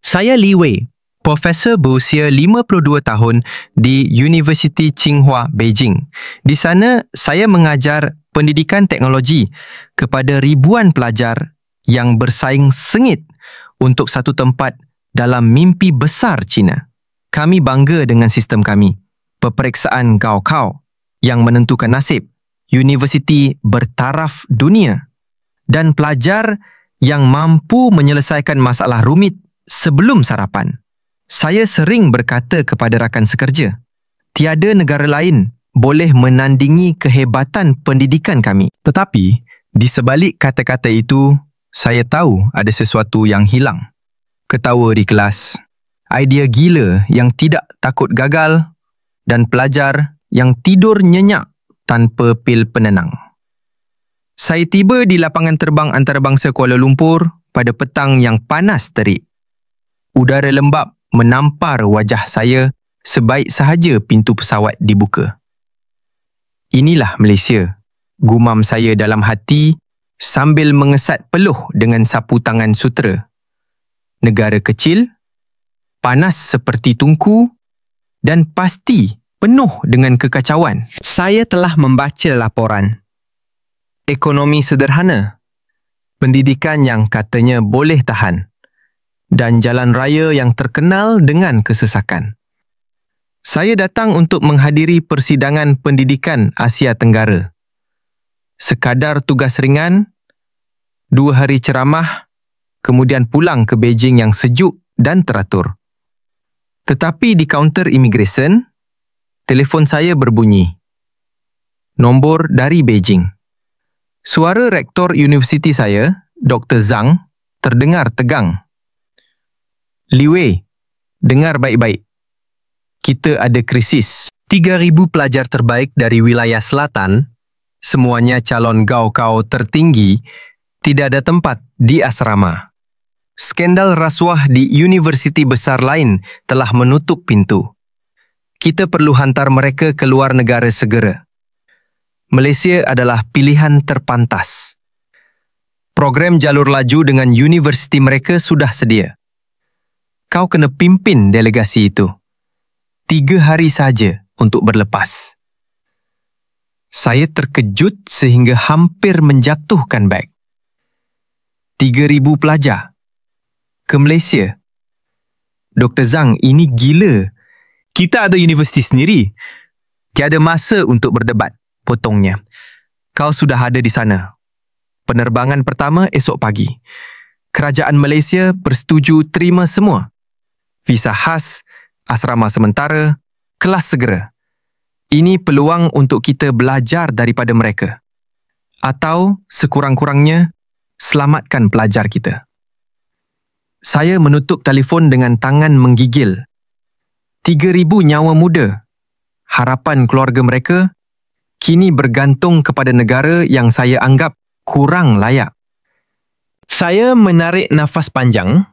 Saya Li Wei, profesor berusia 52 tahun di Universiti Tsinghua, Beijing. Di sana, saya mengajar pendidikan teknologi kepada ribuan pelajar yang bersaing sengit untuk satu tempat dalam mimpi besar China. Kami bangga dengan sistem kami. Peperiksaan Gaokao yang menentukan nasib, universiti bertaraf dunia dan pelajar yang mampu menyelesaikan masalah rumit sebelum sarapan. Saya sering berkata kepada rakan sekerja, tiada negara lain boleh menandingi kehebatan pendidikan kami. Tetapi, di sebalik kata-kata itu, saya tahu ada sesuatu yang hilang. Ketawa di kelas, idea gila yang tidak takut gagal, dan pelajar yang tidur nyenyak tanpa pil penenang. Saya tiba di lapangan terbang antarabangsa Kuala Lumpur pada petang yang panas terik. Udara lembap menampar wajah saya sebaik sahaja pintu pesawat dibuka. Inilah Malaysia, gumam saya dalam hati sambil mengesat peluh dengan sapu tangan sutera. Negara kecil, panas seperti tungku dan pasti penuh dengan kekacauan. Saya telah membaca laporan. Ekonomi sederhana, pendidikan yang katanya boleh tahan, dan jalan raya yang terkenal dengan kesesakan. Saya datang untuk menghadiri persidangan pendidikan Asia Tenggara. Sekadar tugas ringan, 2 hari ceramah, kemudian pulang ke Beijing yang sejuk dan teratur. Tetapi di kaunter imigresen, telefon saya berbunyi. Nombor dari Beijing. Suara rektor universiti saya, Dr. Zhang, terdengar tegang. Li Wei, dengar baik-baik. Kita ada krisis. 3,000 pelajar terbaik dari wilayah selatan, semuanya calon Gaokao tertinggi, tidak ada tempat di asrama. Skandal rasuah di universiti besar lain telah menutup pintu. Kita perlu hantar mereka ke luar negara segera. Malaysia adalah pilihan terpantas. Program jalur laju dengan universiti mereka sudah sedia. Kau kena pimpin delegasi itu. 3 hari saja untuk berlepas. Saya terkejut sehingga hampir menjatuhkan beg. 3,000 pelajar ke Malaysia. Dr. Zhang, ini gila. Kita ada universiti sendiri. Tiada masa untuk berdebat, potongnya. Kau sudah ada di sana. Penerbangan pertama esok pagi. Kerajaan Malaysia bersetuju terima semua. Visa khas, asrama sementara, kelas segera. Ini peluang untuk kita belajar daripada mereka. Atau sekurang-kurangnya, selamatkan pelajar kita. Saya menutup telefon dengan tangan menggigil. 3,000 nyawa muda. Harapan keluarga mereka kini bergantung kepada negara yang saya anggap kurang layak. Saya menarik nafas panjang,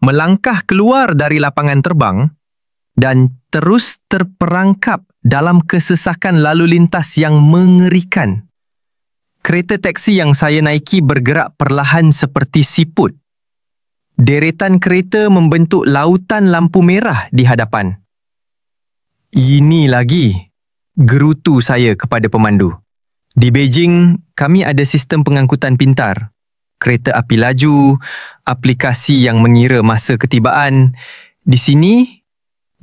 melangkah keluar dari lapangan terbang dan terus terperangkap dalam kesesakan lalu lintas yang mengerikan. Kereta teksi yang saya naiki bergerak perlahan seperti siput. Deretan kereta membentuk lautan lampu merah di hadapan. Ini lagi, gerutu saya kepada pemandu. Di Beijing, kami ada sistem pengangkutan pintar. Kereta api laju, aplikasi yang mengira masa ketibaan. Di sini,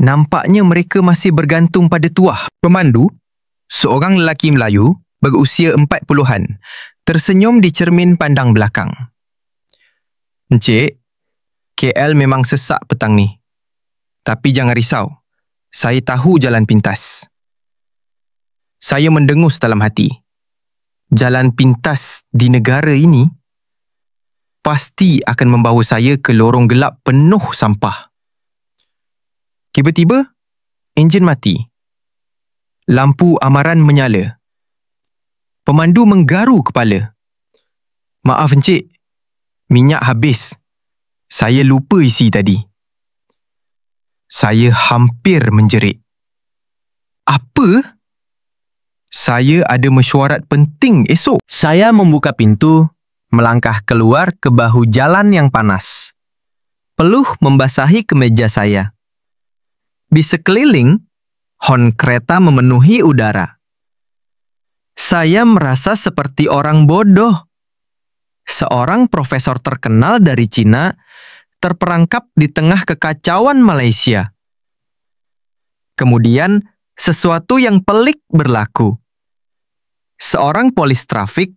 nampaknya mereka masih bergantung pada tuah. Pemandu, seorang lelaki Melayu berusia 40-an, tersenyum di cermin pandang belakang. Encik, KL memang sesak petang ni. Tapi jangan risau, saya tahu jalan pintas. Saya mendengus dalam hati. Jalan pintas di negara ini pasti akan membawa saya ke lorong gelap penuh sampah. Tiba-tiba, enjin mati. Lampu amaran menyala. Pemandu menggaru kepala. Maaf encik, minyak habis. Saya lupa isi tadi. Saya hampir menjerit. Apa? Saya ada mesyuarat penting esok. Saya membuka pintu, melangkah keluar ke bahu jalan yang panas. peluh membasahi kemeja saya. Di sekeliling, hon kereta memenuhi udara. Saya merasa seperti orang bodoh. Seorang profesor terkenal dari Cina terperangkap di tengah kekacauan Malaysia. Kemudian, sesuatu yang pelik berlaku. Seorang polis trafik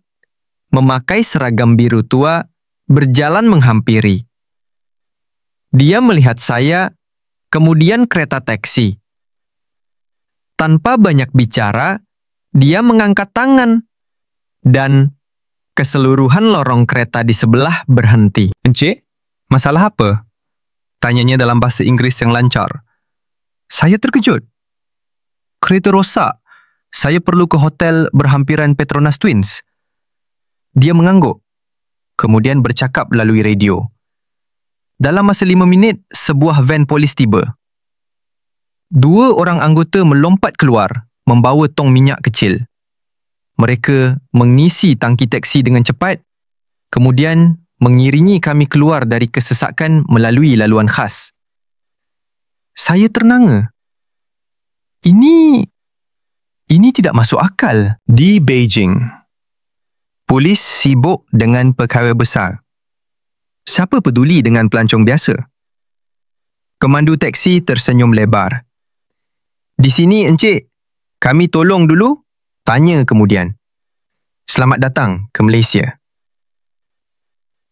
memakai seragam biru tua berjalan menghampiri. Dia melihat saya, kemudian kereta taksi. Tanpa banyak bicara, dia mengangkat tangan dan keseluruhan lorong kereta di sebelah berhenti. Encik, masalah apa? Tanyanya dalam bahasa Inggeris yang lancar. Saya terkejut. Kereta rosak. Saya perlu ke hotel berhampiran Petronas Twins. Dia mengangguk. Kemudian bercakap melalui radio. Dalam masa 5 minit, sebuah van polis tiba. 2 orang anggota melompat keluar, membawa tong minyak kecil. Mereka mengisi tangki teksi dengan cepat, kemudian mengiringi kami keluar dari kesesakan melalui laluan khas. Saya ternanga. Ini tidak masuk akal. Di Beijing, polis sibuk dengan perkara besar. Siapa peduli dengan pelancong biasa? Pemandu teksi tersenyum lebar. Di sini, encik. Kami tolong dulu, tanya kemudian. Selamat datang ke Malaysia.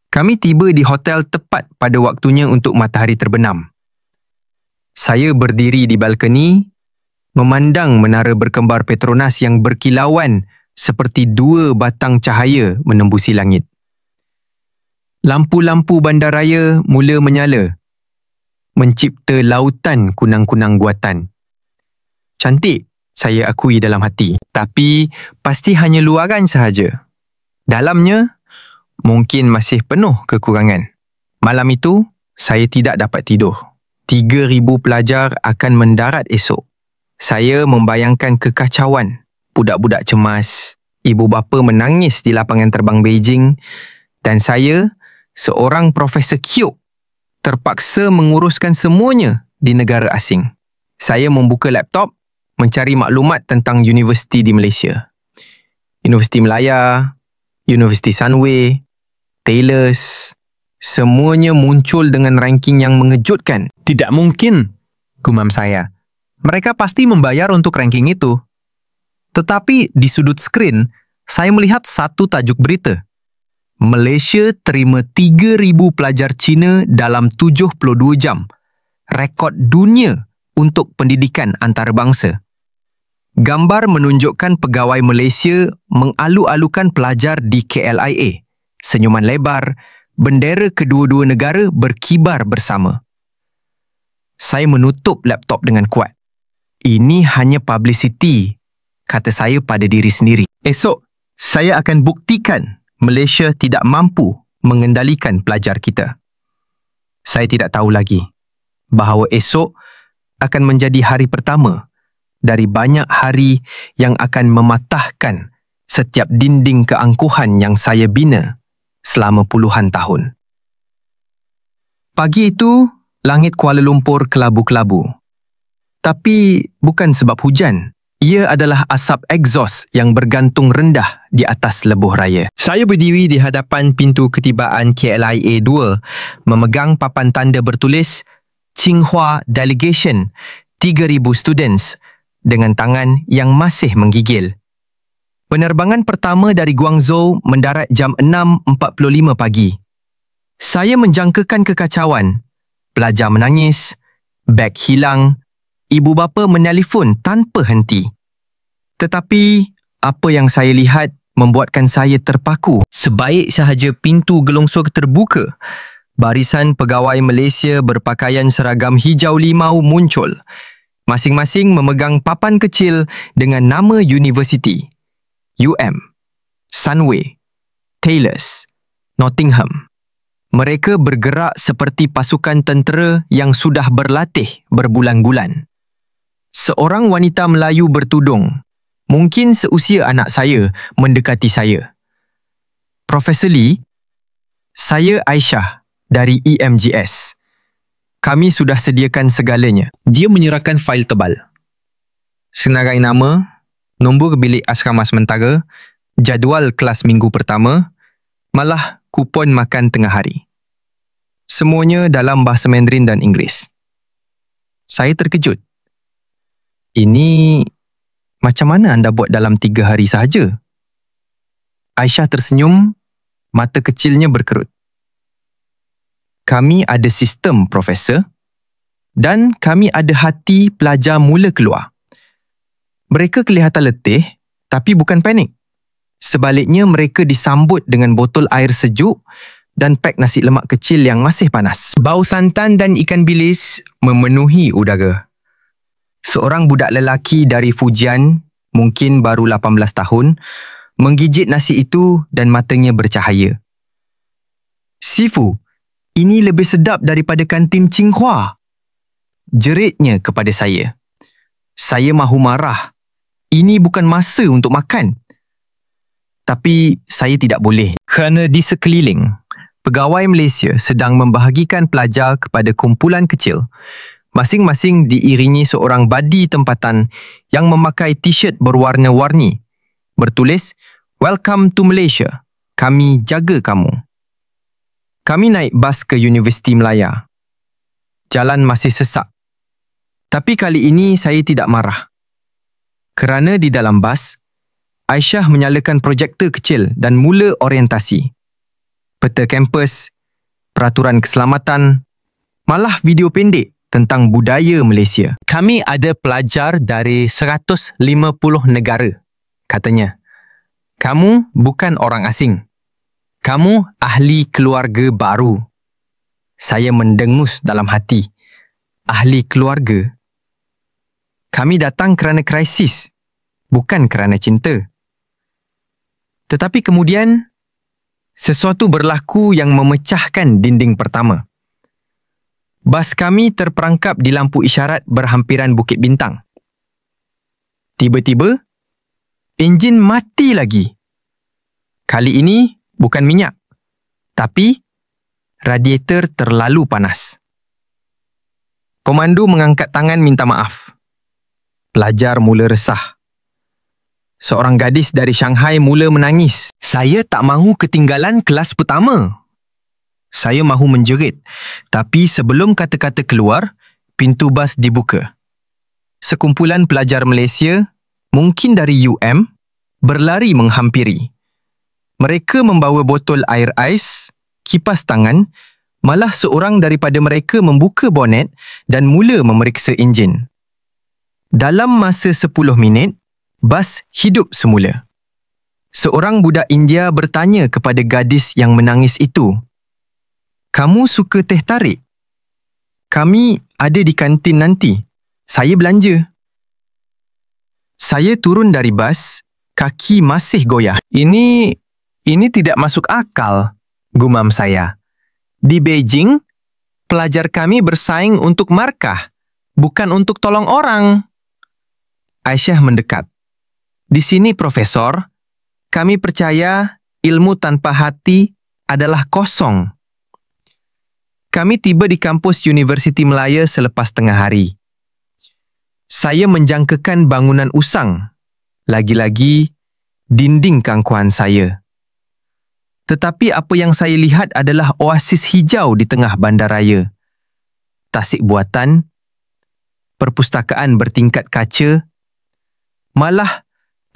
Kami tiba di hotel tepat pada waktunya untuk matahari terbenam. Saya berdiri di balkoni, memandang menara berkembar Petronas yang berkilauan seperti 2 batang cahaya menembusi langit. Lampu-lampu bandaraya mula menyala, mencipta lautan kunang-kunang guatan. Cantik, saya akui dalam hati. Tapi pasti hanya luaran sahaja. Dalamnya, mungkin masih penuh kekurangan. Malam itu, saya tidak dapat tidur. 3,000 pelajar akan mendarat esok. Saya membayangkan kekacauan, budak-budak cemas, ibu bapa menangis di lapangan terbang Beijing, dan saya, seorang profesor Kyuk, terpaksa menguruskan semuanya di negara asing. Saya membuka laptop, mencari maklumat tentang universiti di Malaysia. Universiti Melaya, Universiti Sunway, Taylor's, semuanya muncul dengan ranking yang mengejutkan. Tidak mungkin, gumam saya. Mereka pasti membayar untuk ranking itu. Tetapi di sudut skrin, saya melihat satu tajuk berita. Malaysia terima 3,000 pelajar Cina dalam 72 jam. Rekod dunia untuk pendidikan antarabangsa. Gambar menunjukkan pegawai Malaysia mengalu-alukan pelajar di KLIA. Senyuman lebar, bendera kedua-dua negara berkibar bersama. Saya menutup laptop dengan kuat. Ini hanya publicity, kata saya pada diri sendiri. Esok, saya akan buktikan Malaysia tidak mampu mengendalikan pelajar kita. Saya tidak tahu lagi bahawa esok akan menjadi hari pertama dari banyak hari yang akan mematahkan setiap dinding keangkuhan yang saya bina selama puluhan tahun. Pagi itu, langit Kuala Lumpur kelabu-kelabu. Tapi bukan sebab hujan. Ia adalah asap egsos yang bergantung rendah di atas lebuh raya. Saya berdiri di hadapan pintu ketibaan KLIA 2, memegang papan tanda bertulis Tsinghua Delegation, 3,000 students, dengan tangan yang masih menggigil. Penerbangan pertama dari Guangzhou mendarat jam 6.45 pagi. Saya menjangkakan kekacauan. Pelajar menangis, beg hilang, ibu bapa menelefon tanpa henti. Tetapi, apa yang saya lihat membuatkan saya terpaku. Sebaik sahaja pintu gelongsor terbuka, barisan pegawai Malaysia berpakaian seragam hijau limau muncul. Masing-masing memegang papan kecil dengan nama universiti. Sunway, Taylor's, Nottingham. Mereka bergerak seperti pasukan tentera yang sudah berlatih berbulan-bulan. Seorang wanita Melayu bertudung, mungkin seusia anak saya, mendekati saya. Profesor Lee, saya Aisyah dari EMGS. Kami sudah sediakan segalanya. Dia menyerahkan fail tebal. Senarai nama, nombor bilik asrama sementara, jadual kelas minggu pertama, malah kupon makan tengah hari. Semuanya dalam bahasa Mandarin dan Inggeris. Saya terkejut. Ini macam mana anda buat dalam 3 hari sahaja? Aisyah tersenyum, mata kecilnya berkerut. Kami ada sistem, Profesor, dan kami ada hati pelajar mula keluar. Mereka kelihatan letih, tapi bukan panik. Sebaliknya, mereka disambut dengan botol air sejuk dan pak nasi lemak kecil yang masih panas. Bau santan dan ikan bilis memenuhi udara. Seorang budak lelaki dari Fujian, mungkin baru 18 tahun, menggigit nasi itu dan matanya bercahaya. Sifu, ini lebih sedap daripada kantin Tsinghua. Jeritnya kepada saya. Saya mahu marah. Ini bukan masa untuk makan. Tapi saya tidak boleh. Kerana di sekeliling, pegawai Malaysia sedang membahagikan pelajar kepada kumpulan kecil. Masing-masing diiringi seorang badi tempatan yang memakai t-shirt berwarna-warni. Bertulis, "Welcome to Malaysia. Kami jaga kamu." Kami naik bas ke Universiti Melaya. Jalan masih sesak. Tapi kali ini saya tidak marah. Kerana di dalam bas, Aisyah menyalakan projektor kecil dan mula orientasi. Peta kampus, peraturan keselamatan, malah video pendek tentang budaya Malaysia. Kami ada pelajar dari 150 negara, katanya. Kamu bukan orang asing. Kamu ahli keluarga baru. Saya mendengus dalam hati. Ahli keluarga? Kami datang kerana krisis, bukan kerana cinta. Tetapi kemudian, sesuatu berlaku yang memecahkan dinding pertama. Bas kami terperangkap di lampu isyarat berhampiran Bukit Bintang. Tiba-tiba, enjin mati lagi. Kali ini bukan minyak, tapi radiator terlalu panas. Komandu mengangkat tangan minta maaf. Pelajar mula resah. Seorang gadis dari Shanghai mula menangis. Saya tak mahu ketinggalan kelas pertama. Saya mahu menjerit, tapi sebelum kata-kata keluar, pintu bas dibuka. Sekumpulan pelajar Malaysia, mungkin dari UM, berlari menghampiri. Mereka membawa botol air ais, kipas tangan, malah seorang daripada mereka membuka bonet dan mula memeriksa enjin. Dalam masa 10 minit, bas hidup semula. Seorang budak India bertanya kepada gadis yang menangis itu, "Kamu suka teh tarik? Kami ada di kantin nanti. Saya belanja." Saya turun dari bas, kaki masih goyah. Ini tidak masuk akal, gumam saya. Di Beijing, pelajar kami bersaing untuk markah, bukan untuk tolong orang. Aisyah mendekat. Di sini, Profesor, kami percaya ilmu tanpa hati adalah kosong. Kami tiba di kampus Universiti Melaya selepas tengah hari. Saya menjangkakan bangunan usang. Lagi-lagi, dinding kangkuhan saya. Tetapi apa yang saya lihat adalah oasis hijau di tengah bandaraya. Tasik buatan, perpustakaan bertingkat kaca, malah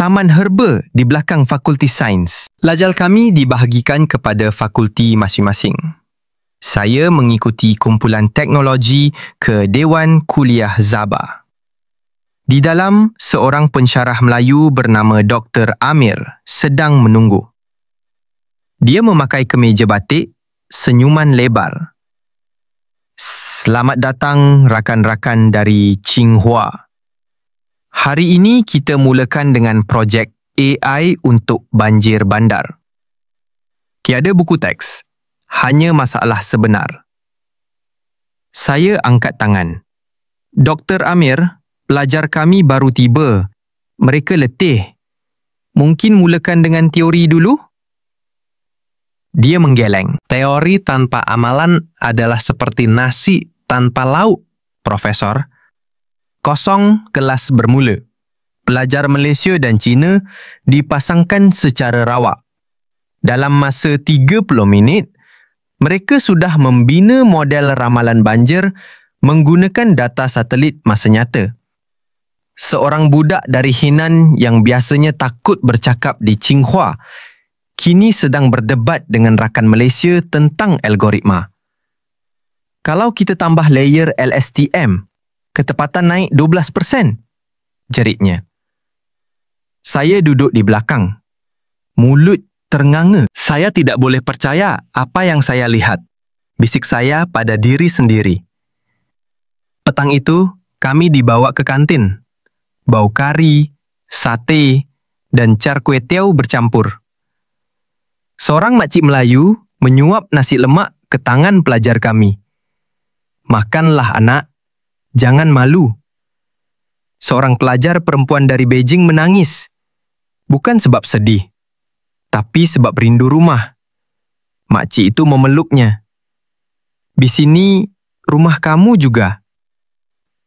taman herba di belakang Fakulti Sains. Lajal kami dibahagikan kepada fakulti masing-masing. Saya mengikuti kumpulan teknologi ke Dewan Kuliah Zabah. Di dalam, seorang pensyarah Melayu bernama Dr. Amir sedang menunggu. Dia memakai kemeja batik, senyuman lebar. Selamat datang rakan-rakan dari Tsinghua. Hari ini kita mulakan dengan projek AI untuk banjir bandar. Tiada buku teks, hanya masalah sebenar. Saya angkat tangan. Dr. Amir, pelajar kami baru tiba. Mereka letih. Mungkin mulakan dengan teori dulu? Dia menggeleng. Teori tanpa amalan adalah seperti nasi tanpa lauk, Profesor. Kosong kelas bermula. Pelajar Malaysia dan Cina dipasangkan secara rawak. Dalam masa 30 minit, mereka sudah membina model ramalan banjir menggunakan data satelit masa nyata. Seorang budak dari Henan yang biasanya takut bercakap di Tsinghua kini sedang berdebat dengan rakan Malaysia tentang algoritma. Kalau kita tambah layer LSTM, ketepatan naik 12%, jeritnya. Saya duduk di belakang. Mulut ternganga. Saya tidak boleh percaya apa yang saya lihat. Bisik saya pada diri sendiri. Petang itu, kami dibawa ke kantin. Bau kari, sate dan char kway teow bercampur. Seorang makcik Melayu menyuap nasi lemak ke tangan pelajar kami. Makanlah anak, jangan malu. Seorang pelajar perempuan dari Beijing menangis. Bukan sebab sedih, tapi sebab rindu rumah. Makcik itu memeluknya. Di sini, rumah kamu juga.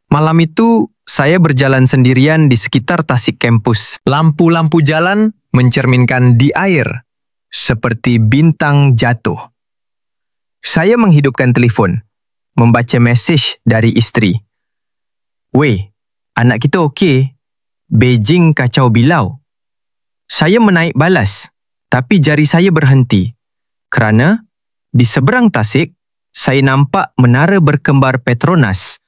Malam itu, saya berjalan sendirian di sekitar tasik kampus. Lampu-lampu jalan mencerminkan di air, seperti bintang jatuh. Saya menghidupkan telefon, membaca mesej dari isteri. Weh, anak kita okey. Beijing kacau bilau. Saya menaik balas, tapi jari saya berhenti. Kerana, di seberang tasik, saya nampak menara berkembar Petronas.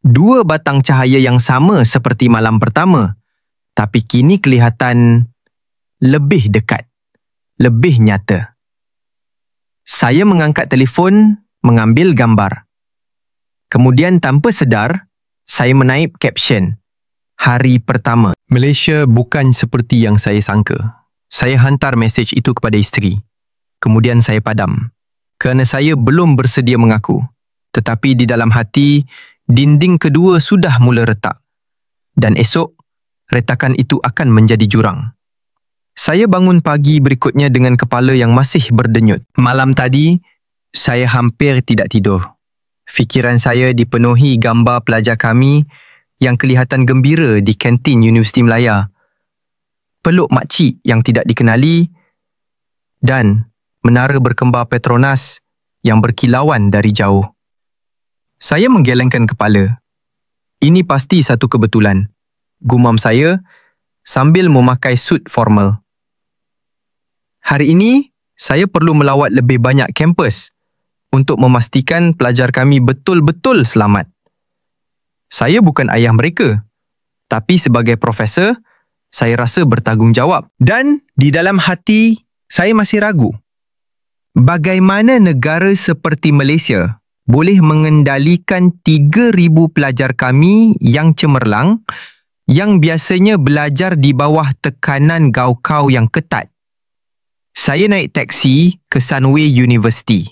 2 batang cahaya yang sama seperti malam pertama, tapi kini kelihatan lebih dekat, lebih nyata. Saya mengangkat telefon, mengambil gambar. Kemudian tanpa sedar, saya menaip caption. Hari pertama. Malaysia bukan seperti yang saya sangka. Saya hantar mesej itu kepada isteri. Kemudian saya padam. Kerana saya belum bersedia mengaku. Tetapi di dalam hati, dinding kedua sudah mula retak. Dan esok, retakan itu akan menjadi jurang. Saya bangun pagi berikutnya dengan kepala yang masih berdenyut. Malam tadi, saya hampir tidak tidur. Fikiran saya dipenuhi gambar pelajar kami yang kelihatan gembira di kantin Universiti Melaya. Peluk makcik yang tidak dikenali dan menara berkembar Petronas yang berkilauan dari jauh. Saya menggelengkan kepala. Ini pasti satu kebetulan, gumam saya sambil memakai suit formal. Hari ini, saya perlu melawat lebih banyak kampus untuk memastikan pelajar kami betul-betul selamat. Saya bukan ayah mereka, tapi sebagai profesor, saya rasa bertanggungjawab. Dan di dalam hati, saya masih ragu. Bagaimana negara seperti Malaysia boleh mengendalikan 3,000 pelajar kami yang cemerlang, yang biasanya belajar di bawah tekanan gaukau yang ketat? Saya naik taksi ke Sunway University,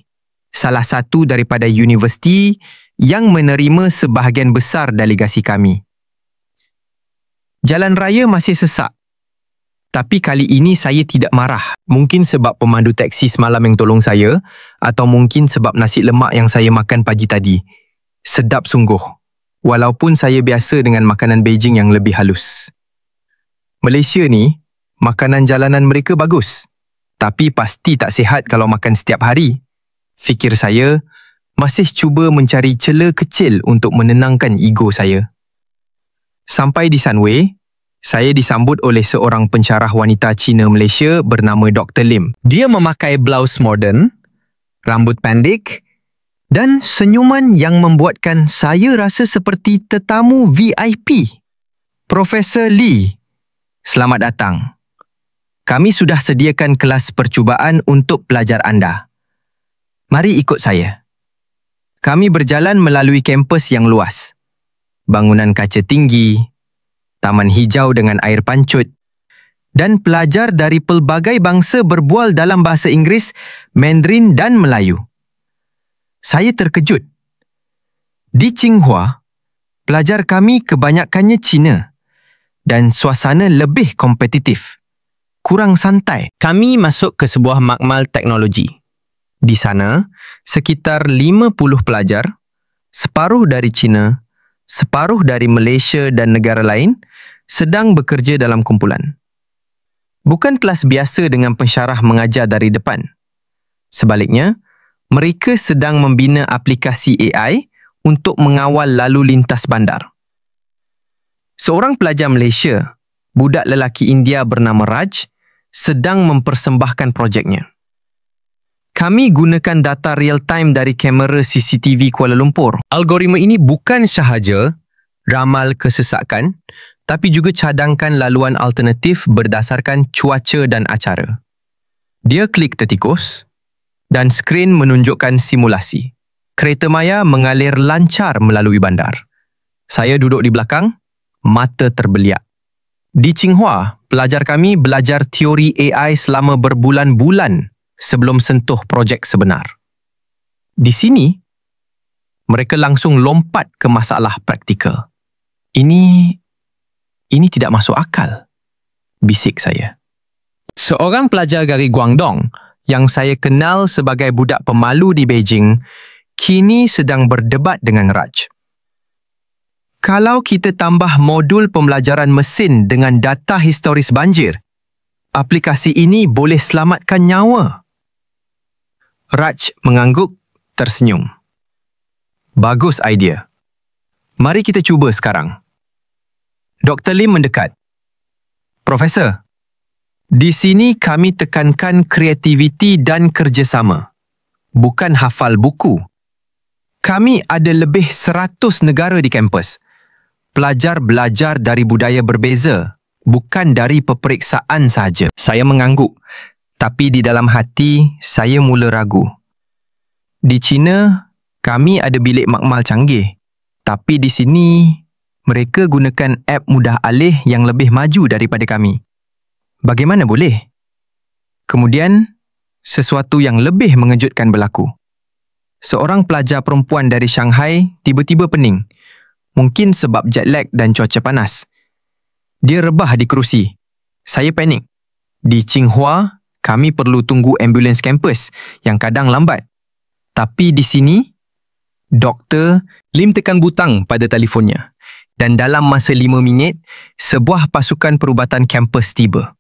salah satu daripada universiti yang menerima sebahagian besar delegasi kami. Jalan raya masih sesak. Tapi kali ini saya tidak marah. Mungkin sebab pemandu taksi semalam yang tolong saya, atau mungkin sebab nasi lemak yang saya makan pagi tadi. Sedap sungguh. Walaupun saya biasa dengan makanan Beijing yang lebih halus. Malaysia ni, makanan jalanan mereka bagus. Tapi pasti tak sihat kalau makan setiap hari. Fikir saya, masih cuba mencari celah kecil untuk menenangkan ego saya. Sampai di Sunway, saya disambut oleh seorang pensyarah wanita Cina Malaysia bernama Dr. Lim. Dia memakai blouse moden, rambut pendek dan senyuman yang membuatkan saya rasa seperti tetamu VIP. Profesor Lee, selamat datang. Kami sudah sediakan kelas percubaan untuk pelajar anda. Mari ikut saya. Kami berjalan melalui kampus yang luas. Bangunan kaca tinggi, taman hijau dengan air pancut, dan pelajar dari pelbagai bangsa berbual dalam bahasa Inggeris, Mandarin dan Melayu. Saya terkejut. Di Tsinghua, pelajar kami kebanyakannya Cina dan suasana lebih kompetitif, kurang santai. Kami masuk ke sebuah makmal teknologi. Di sana, sekitar 50 pelajar, Separuh dari China, separuh dari Malaysia dan negara lain sedang bekerja dalam kumpulan. Bukan kelas biasa dengan pensyarah mengajar dari depan. Sebaliknya, mereka sedang membina aplikasi AI untuk mengawal lalu lintas bandar. Seorang pelajar Malaysia, budak lelaki India bernama Raj, sedang mempersembahkan projeknya. Kami gunakan data real-time dari kamera CCTV Kuala Lumpur. Algoritma ini bukan sahaja ramal kesesakan, tapi juga cadangkan laluan alternatif berdasarkan cuaca dan acara. Dia klik tertikus dan skrin menunjukkan simulasi. Kereta maya mengalir lancar melalui bandar. Saya duduk di belakang, mata terbeliak. Di Tsinghua, pelajar kami belajar teori AI selama berbulan-bulan sebelum sentuh projek sebenar. Di sini, mereka langsung lompat ke masalah praktikal. Ini tidak masuk akal, bisik saya. Seorang pelajar dari Guangdong yang saya kenal sebagai budak pemalu di Beijing kini sedang berdebat dengan Raj. Kalau kita tambah modul pembelajaran mesin dengan data historis banjir, aplikasi ini boleh selamatkan nyawa. Raj mengangguk, tersenyum. Bagus idea. Mari kita cuba sekarang. Dr. Lim mendekat. Profesor, di sini kami tekankan kreativiti dan kerjasama, bukan hafal buku. Kami ada lebih 100 negara di kampus. Pelajar belajar dari budaya berbeza, bukan dari peperiksaan sahaja. Saya mengangguk, tapi di dalam hati saya mula ragu. Di China, kami ada bilik makmal canggih, tapi di sini mereka gunakan app mudah alih yang lebih maju daripada kami. Bagaimana boleh? Kemudian, sesuatu yang lebih mengejutkan berlaku. Seorang pelajar perempuan dari Shanghai tiba-tiba pening. Mungkin sebab jet lag dan cuaca panas. Dia rebah di kerusi. Saya panik. Di Tsinghua, kami perlu tunggu ambulans kampus yang kadang lambat. Tapi di sini, Doktor Lim tekan butang pada telefonnya. Dan dalam masa 5 minit, sebuah pasukan perubatan kampus tiba.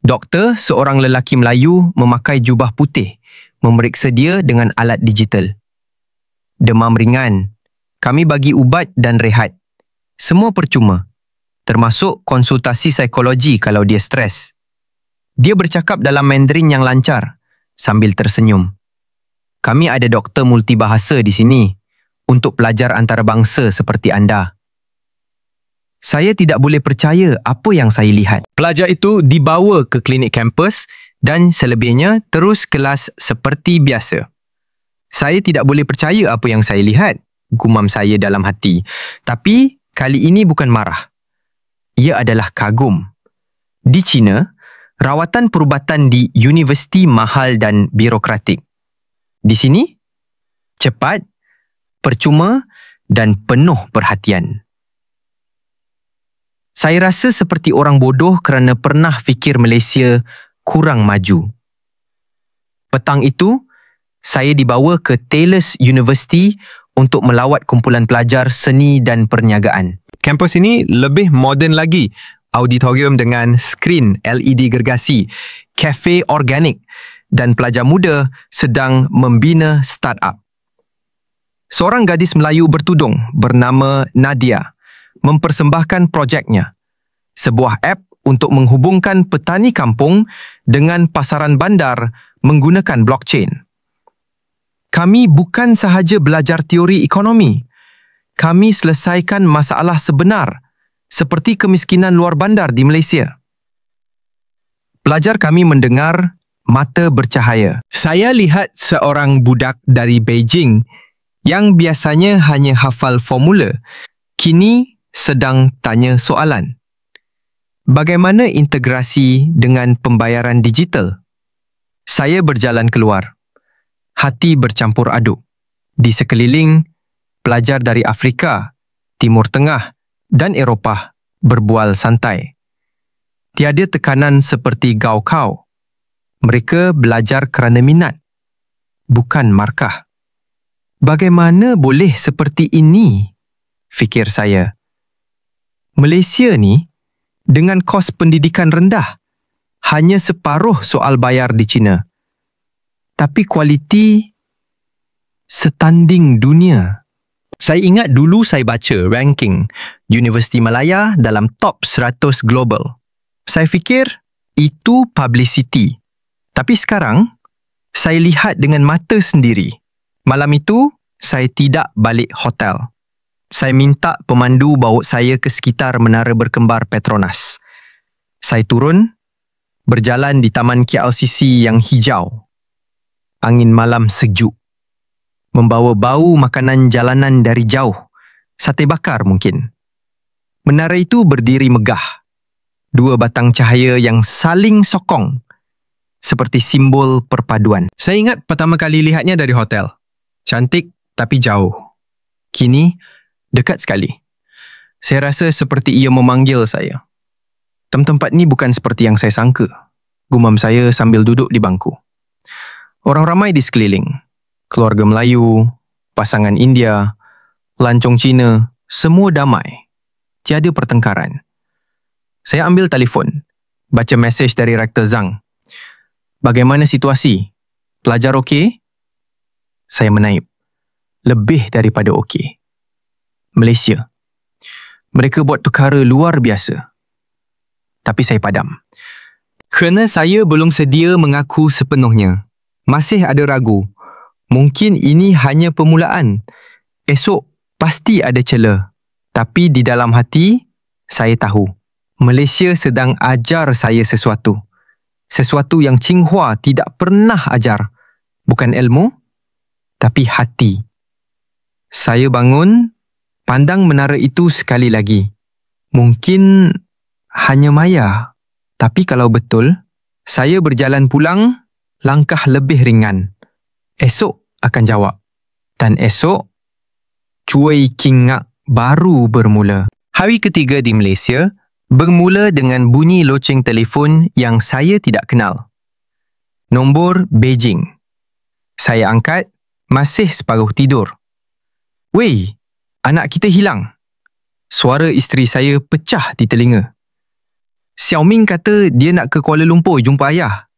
Doktor, seorang lelaki Melayu memakai jubah putih, memeriksa dia dengan alat digital. Demam ringan. Kami bagi ubat dan rehat. Semua percuma, termasuk konsultasi psikologi kalau dia stres. Dia bercakap dalam Mandarin yang lancar, sambil tersenyum. Kami ada doktor multibahasa di sini, untuk pelajar antarabangsa seperti anda. Saya tidak boleh percaya apa yang saya lihat. Pelajar itu dibawa ke klinik kampus dan selebihnya terus kelas seperti biasa. Saya tidak boleh percaya apa yang saya lihat, gumam saya dalam hati. Tapi kali ini bukan marah. Ia adalah kagum. Di China, rawatan perubatan di universiti mahal dan birokratik. Di sini, cepat, percuma dan penuh perhatian. Saya rasa seperti orang bodoh kerana pernah fikir Malaysia kurang maju. Petang itu, saya dibawa ke Taylor's University untuk melawat kumpulan pelajar seni dan perniagaan. Kampus ini lebih moden lagi. Auditorium dengan skrin LED gergasi, kafe organik dan pelajar muda sedang membina startup. Seorang gadis Melayu bertudung bernama Nadia mempersembahkan projeknya, sebuah app untuk menghubungkan petani kampung dengan pasaran bandar menggunakan blockchain. Kami bukan sahaja belajar teori ekonomi. Kami selesaikan masalah sebenar seperti kemiskinan luar bandar di Malaysia. Pelajar kami mendengar, mata bercahaya. Saya lihat seorang budak dari Beijing yang biasanya hanya hafal formula, kini sedang tanya soalan. Bagaimana integrasi dengan pembayaran digital? Saya berjalan keluar. Hati bercampur aduk. Di sekeliling, pelajar dari Afrika, Timur Tengah dan Eropah berbual santai. Tiada tekanan seperti gaokao. Mereka belajar kerana minat, bukan markah. Bagaimana boleh seperti ini? Fikir saya. Malaysia ni, dengan kos pendidikan rendah, hanya separuh soal bayar di China. Tapi kualiti setanding dunia. Saya ingat dulu saya baca ranking Universiti Malaya dalam top 100 global. Saya fikir itu publicity. Tapi sekarang, saya lihat dengan mata sendiri. Malam itu, saya tidak balik hotel. Saya minta pemandu bawa saya ke sekitar Menara Berkembar Petronas. Saya turun, berjalan di Taman KLCC yang hijau. Angin malam sejuk. Membawa bau makanan jalanan dari jauh. Sate bakar mungkin. Menara itu berdiri megah. Dua batang cahaya yang saling sokong. Seperti simbol perpaduan. Saya ingat pertama kali lihatnya dari hotel. Cantik tapi jauh. Kini, dekat sekali. Saya rasa seperti ia memanggil saya. Tempat ni bukan seperti yang saya sangka. Gumam saya sambil duduk di bangku. Orang ramai di sekeliling. Keluarga Melayu, pasangan India, pelancong Cina, semua damai. Tiada pertengkaran. Saya ambil telefon. Baca mesej dari Rektor Zhang. Bagaimana situasi? Pelajar okey? Saya menaip. Lebih daripada okey. Malaysia. Mereka buat perkara luar biasa. Tapi saya padam. Kerana saya belum sedia mengaku sepenuhnya. Masih ada ragu. Mungkin ini hanya permulaan. Esok pasti ada celah. Tapi di dalam hati, saya tahu. Malaysia sedang ajar saya sesuatu. Sesuatu yang Tsinghua tidak pernah ajar. Bukan ilmu, tapi hati. Saya bangun, pandang menara itu sekali lagi. Mungkin hanya maya. Tapi kalau betul, saya berjalan pulang, langkah lebih ringan. Esok akan jawab. Dan esok, cuai kingak baru bermula. Hari ketiga di Malaysia bermula dengan bunyi loceng telefon yang saya tidak kenal. Nombor Beijing. Saya angkat, masih separuh tidur. Wei, anak kita hilang. Suara isteri saya pecah di telinga. Xiaoming kata dia nak ke Kuala Lumpur jumpa ayah.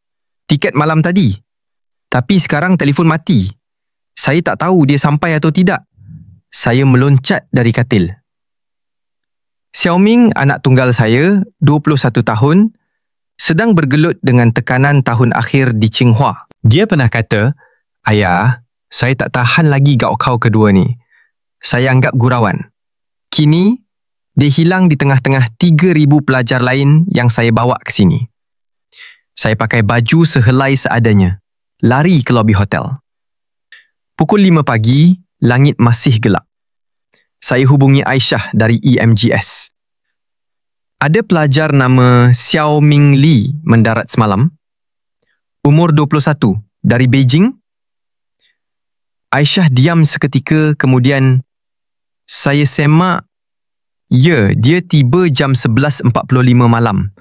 Tiket malam tadi. Tapi sekarang telefon mati. Saya tak tahu dia sampai atau tidak. Saya meloncat dari katil. Xiaoming, anak tunggal saya, 21 tahun, sedang bergelut dengan tekanan tahun akhir di Tsinghua. Dia pernah kata, "Ayah, saya tak tahan lagi gaukau kedua ni. Saya anggap gurauan." Kini, dia hilang di tengah-tengah 3,000 pelajar lain yang saya bawa ke sini. Saya pakai baju sehelai seadanya. Lari ke lobi hotel. Pukul 5 pagi, langit masih gelap. Saya hubungi Aisyah dari EMGS. Ada pelajar nama Xiao Ming Li mendarat semalam. Umur 21, dari Beijing. Aisyah diam seketika, kemudian saya semak, ya, dia tiba jam 11.45 malam.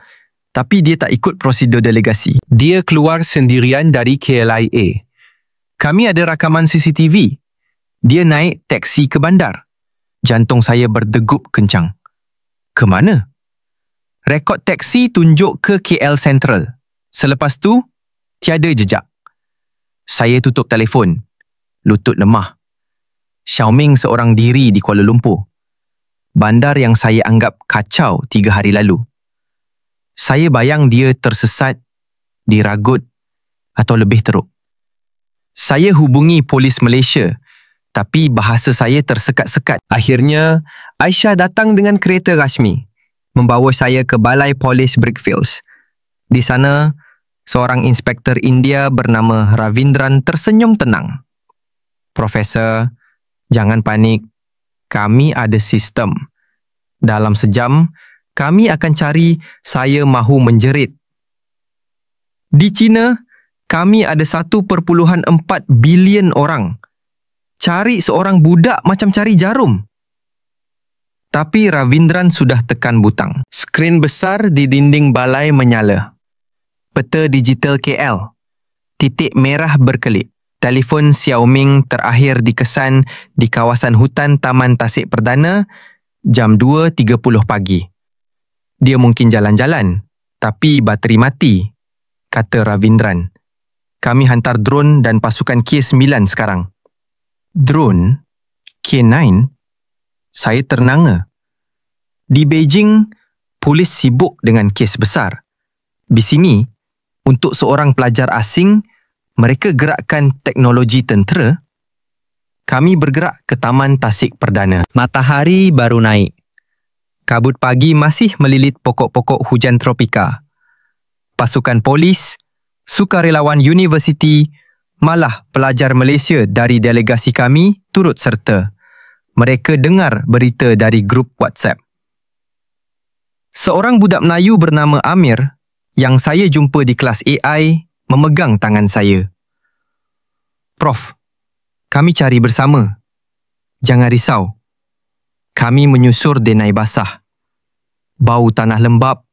Tapi dia tak ikut prosedur delegasi. Dia keluar sendirian dari KLIA. Kami ada rakaman CCTV. Dia naik teksi ke bandar. Jantung saya berdegup kencang. Ke mana? Rekod teksi tunjuk ke KL Central. Selepas tu, tiada jejak. Saya tutup telefon. Lutut lemah. Xiaoming seorang diri di Kuala Lumpur. Bandar yang saya anggap kacau 3 hari lalu. Saya bayang dia tersesat, diragut atau lebih teruk. Saya hubungi polis Malaysia, tapi bahasa saya tersekat-sekat. Akhirnya, Aisyah datang dengan kereta rasmi, membawa saya ke Balai Polis Brickfields. Di sana, seorang inspektor India bernama Ravindran tersenyum tenang. "Profesor, jangan panik. Kami ada sistem. Dalam sejam, kami akan cari saya mahu menjerit. Di China, kami ada 1.4 bilion orang. Cari seorang budak macam cari jarum." Tapi Ravindran sudah tekan butang. Skrin besar di dinding balai menyala. Peta digital KL. Titik merah berkelip. telefon Xiaoming terakhir dikesan di kawasan hutan Taman Tasik Perdana jam 2.30 pagi. Dia mungkin jalan-jalan, tapi bateri mati, kata Ravindran. Kami hantar drone dan pasukan K9 sekarang. Drone? K9? Saya ternanga. Di Beijing, polis sibuk dengan kes besar. Di sini, untuk seorang pelajar asing, mereka gerakkan teknologi tentera. Kami bergerak ke Taman Tasik Perdana. Matahari baru naik. Kabut pagi masih melilit pokok-pokok hujan tropika. Pasukan polis, sukarelawan universiti, malah pelajar Malaysia dari delegasi kami turut serta. Mereka dengar berita dari grup WhatsApp. Seorang budak Melayu bernama Amir yang saya jumpa di kelas AI memegang tangan saya. Prof, kami cari bersama. Jangan risau. Kami menyusur denai basah. Bau tanah lembap,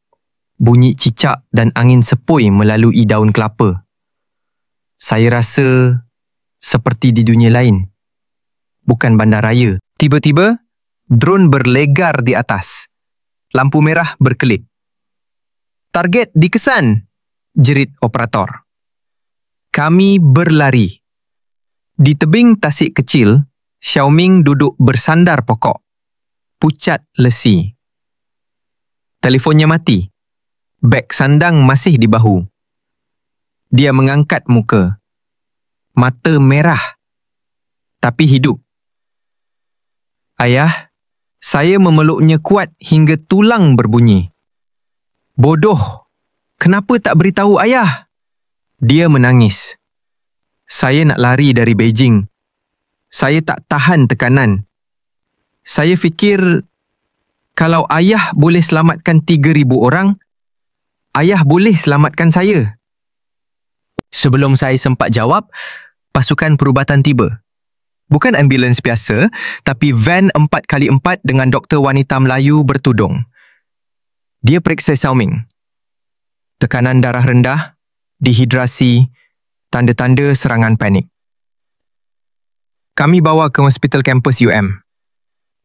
bunyi cicak dan angin sepoi melalui daun kelapa. Saya rasa seperti di dunia lain. Bukan bandaraya. Tiba-tiba, drone berlegar di atas. Lampu merah berkelip. Target dikesan, jerit operator. Kami berlari. Di tebing tasik kecil, Xiaoming duduk bersandar pokok. Pucat lesi. Telefonnya mati. Beg sandang masih di bahu. Dia mengangkat muka. Mata merah. Tapi hidup. Ayah, saya memeluknya kuat hingga tulang berbunyi. Bodoh. Kenapa tak beritahu ayah? Dia menangis. Saya nak lari dari Beijing. Saya tak tahan tekanan. Saya fikir, kalau ayah boleh selamatkan 3,000 orang, ayah boleh selamatkan saya. Sebelum saya sempat jawab, pasukan perubatan tiba. Bukan ambulans biasa, tapi van 4x4 dengan doktor wanita Melayu bertudung. Dia periksa Xiaoming. Tekanan darah rendah, dehidrasi, tanda-tanda serangan panik. Kami bawa ke hospital kampus UM.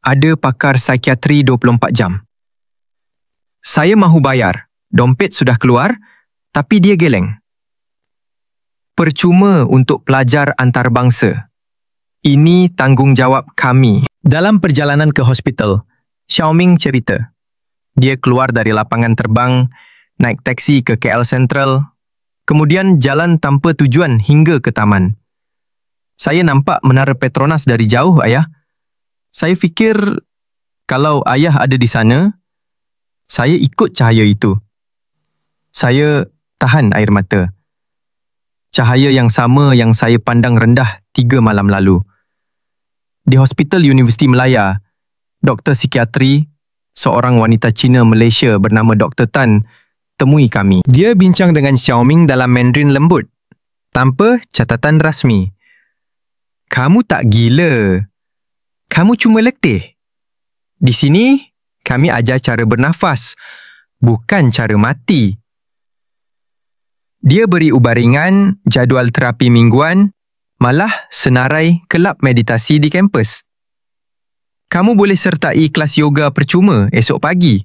Ada pakar psikiatri 24 jam. Saya mahu bayar. Dompet sudah keluar, tapi dia geleng. Percuma untuk pelajar antarabangsa. Ini tanggungjawab kami. Dalam perjalanan ke hospital, Xiaoming cerita. Dia keluar dari lapangan terbang, naik taksi ke KL Central, kemudian jalan tanpa tujuan hingga ke taman. Saya nampak menara Petronas dari jauh, ayah. Saya fikir, kalau ayah ada di sana, saya ikut cahaya itu. Saya tahan air mata. Cahaya yang sama yang saya pandang rendah 3 malam lalu. Di Hospital Universiti Melaya, doktor psikiatri, seorang wanita Cina Malaysia bernama Dr. Tan, temui kami. Dia bincang dengan Xiaoming dalam Mandarin lembut, tanpa catatan rasmi. Kamu tak gila. Kamu cuma letih. Di sini, kami ajar cara bernafas, bukan cara mati. Dia beri ubat ringan, jadual terapi mingguan, malah senarai kelab meditasi di kampus. Kamu boleh sertai kelas yoga percuma esok pagi.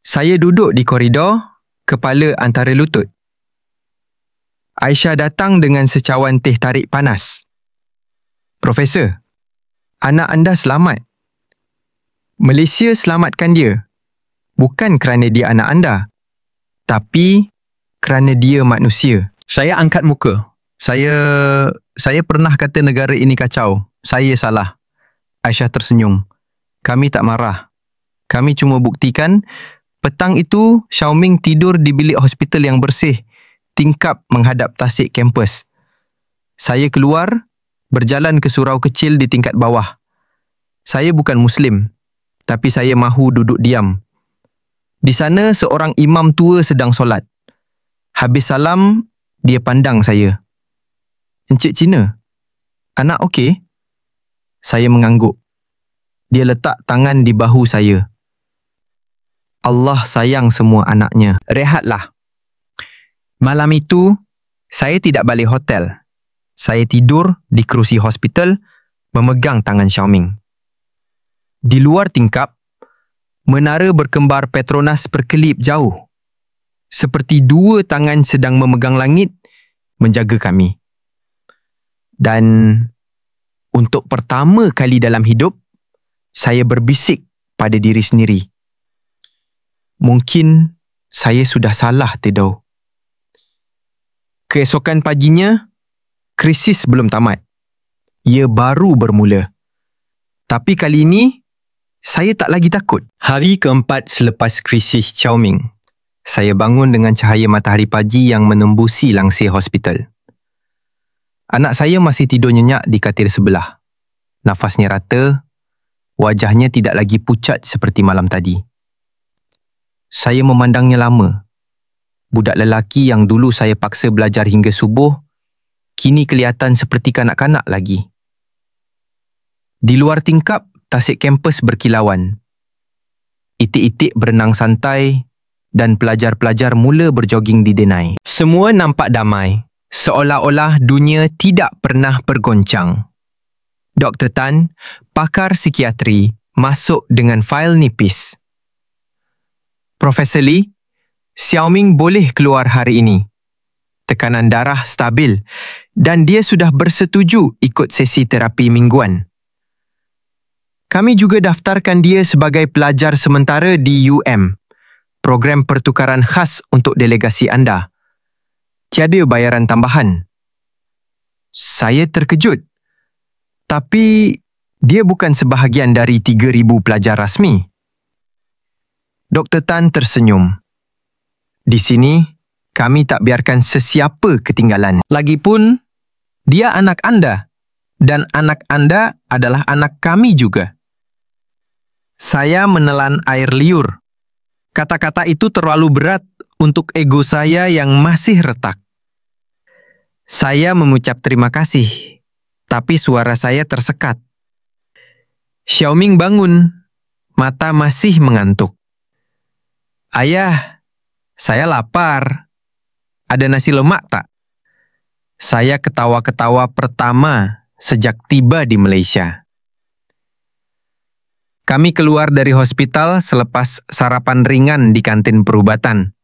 Saya duduk di koridor, kepala antara lutut. Aisyah datang dengan secawan teh tarik panas. Profesor, anak anda selamat. Malaysia selamatkan dia. Bukan kerana dia anak anda, tapi kerana dia manusia. Saya angkat muka. Saya pernah kata negara ini kacau. Saya salah. Aisyah tersenyum. Kami tak marah. Kami cuma buktikan petang itu Xiaoming tidur di bilik hospital yang bersih, tingkap menghadap tasik kampus. Saya keluar, berjalan ke surau kecil di tingkat bawah. Saya bukan Muslim, tapi saya mahu duduk diam. Di sana seorang imam tua sedang solat. Habis salam, dia pandang saya. Encik Cina, anak okey? Saya mengangguk. Dia letak tangan di bahu saya. Allah sayang semua anaknya. Rehatlah. Malam itu, saya tidak balik hotel. Saya tidur di kerusi hospital memegang tangan Xiaoming. Di luar tingkap, menara berkembar Petronas berkelip jauh. Seperti dua tangan sedang memegang langit menjaga kami. Dan untuk pertama kali dalam hidup, saya berbisik pada diri sendiri. Mungkin saya sudah salah tidur. Keesokan paginya, krisis belum tamat. Ia baru bermula. Tapi kali ini, saya tak lagi takut. Hari keempat selepas krisis Xiaoming, saya bangun dengan cahaya matahari pagi yang menembusi langsir hospital. Anak saya masih tidur nyenyak di katil sebelah. Nafasnya rata, wajahnya tidak lagi pucat seperti malam tadi. Saya memandangnya lama. Budak lelaki yang dulu saya paksa belajar hingga subuh, kini kelihatan seperti kanak-kanak lagi. Di luar tingkap, tasik kampus berkilauan. Itik-itik berenang santai dan pelajar-pelajar mula berjoging di denai. Semua nampak damai, seolah-olah dunia tidak pernah bergoncang. Dr. Tan, pakar psikiatri, masuk dengan fail nipis. Profesor Lee, Xiaoming boleh keluar hari ini. Tekanan darah stabil dan dia sudah bersetuju ikut sesi terapi mingguan. Kami juga daftarkan dia sebagai pelajar sementara di UM, program pertukaran khas untuk delegasi anda. Tiada bayaran tambahan. Saya terkejut. Tapi dia bukan sebahagian dari 3,000 pelajar rasmi. Dr. Tan tersenyum. Di sini, kami tak biarkan sesiapa ketinggalan. Lagipun, dia anak anda dan anak anda adalah anak kami juga. Saya menelan air liur. Kata-kata itu terlalu berat untuk ego saya yang masih retak. Saya mengucap terima kasih, tapi suara saya tersekat. Xiaoming bangun, mata masih mengantuk. Ayah, saya lapar. Ada nasi lemak tak? Saya ketawa-ketawa pertama sejak tiba di Malaysia. Kami keluar dari hospital selepas sarapan ringan di kantin perubatan.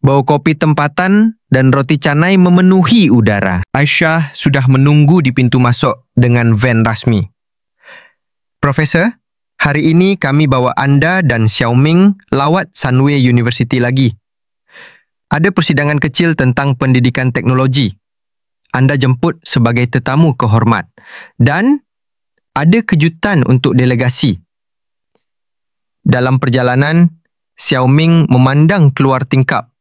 Bau kopi tempatan dan roti canai memenuhi udara. Aisyah sudah menunggu di pintu masuk dengan van rasmi. Profesor, hari ini kami bawa anda dan Xiaoming lawat Sunway University lagi. Ada persidangan kecil tentang pendidikan teknologi. Anda jemput sebagai tetamu kehormat. Dan ada kejutan untuk delegasi. Dalam perjalanan, Xiaoming memandang keluar tingkap.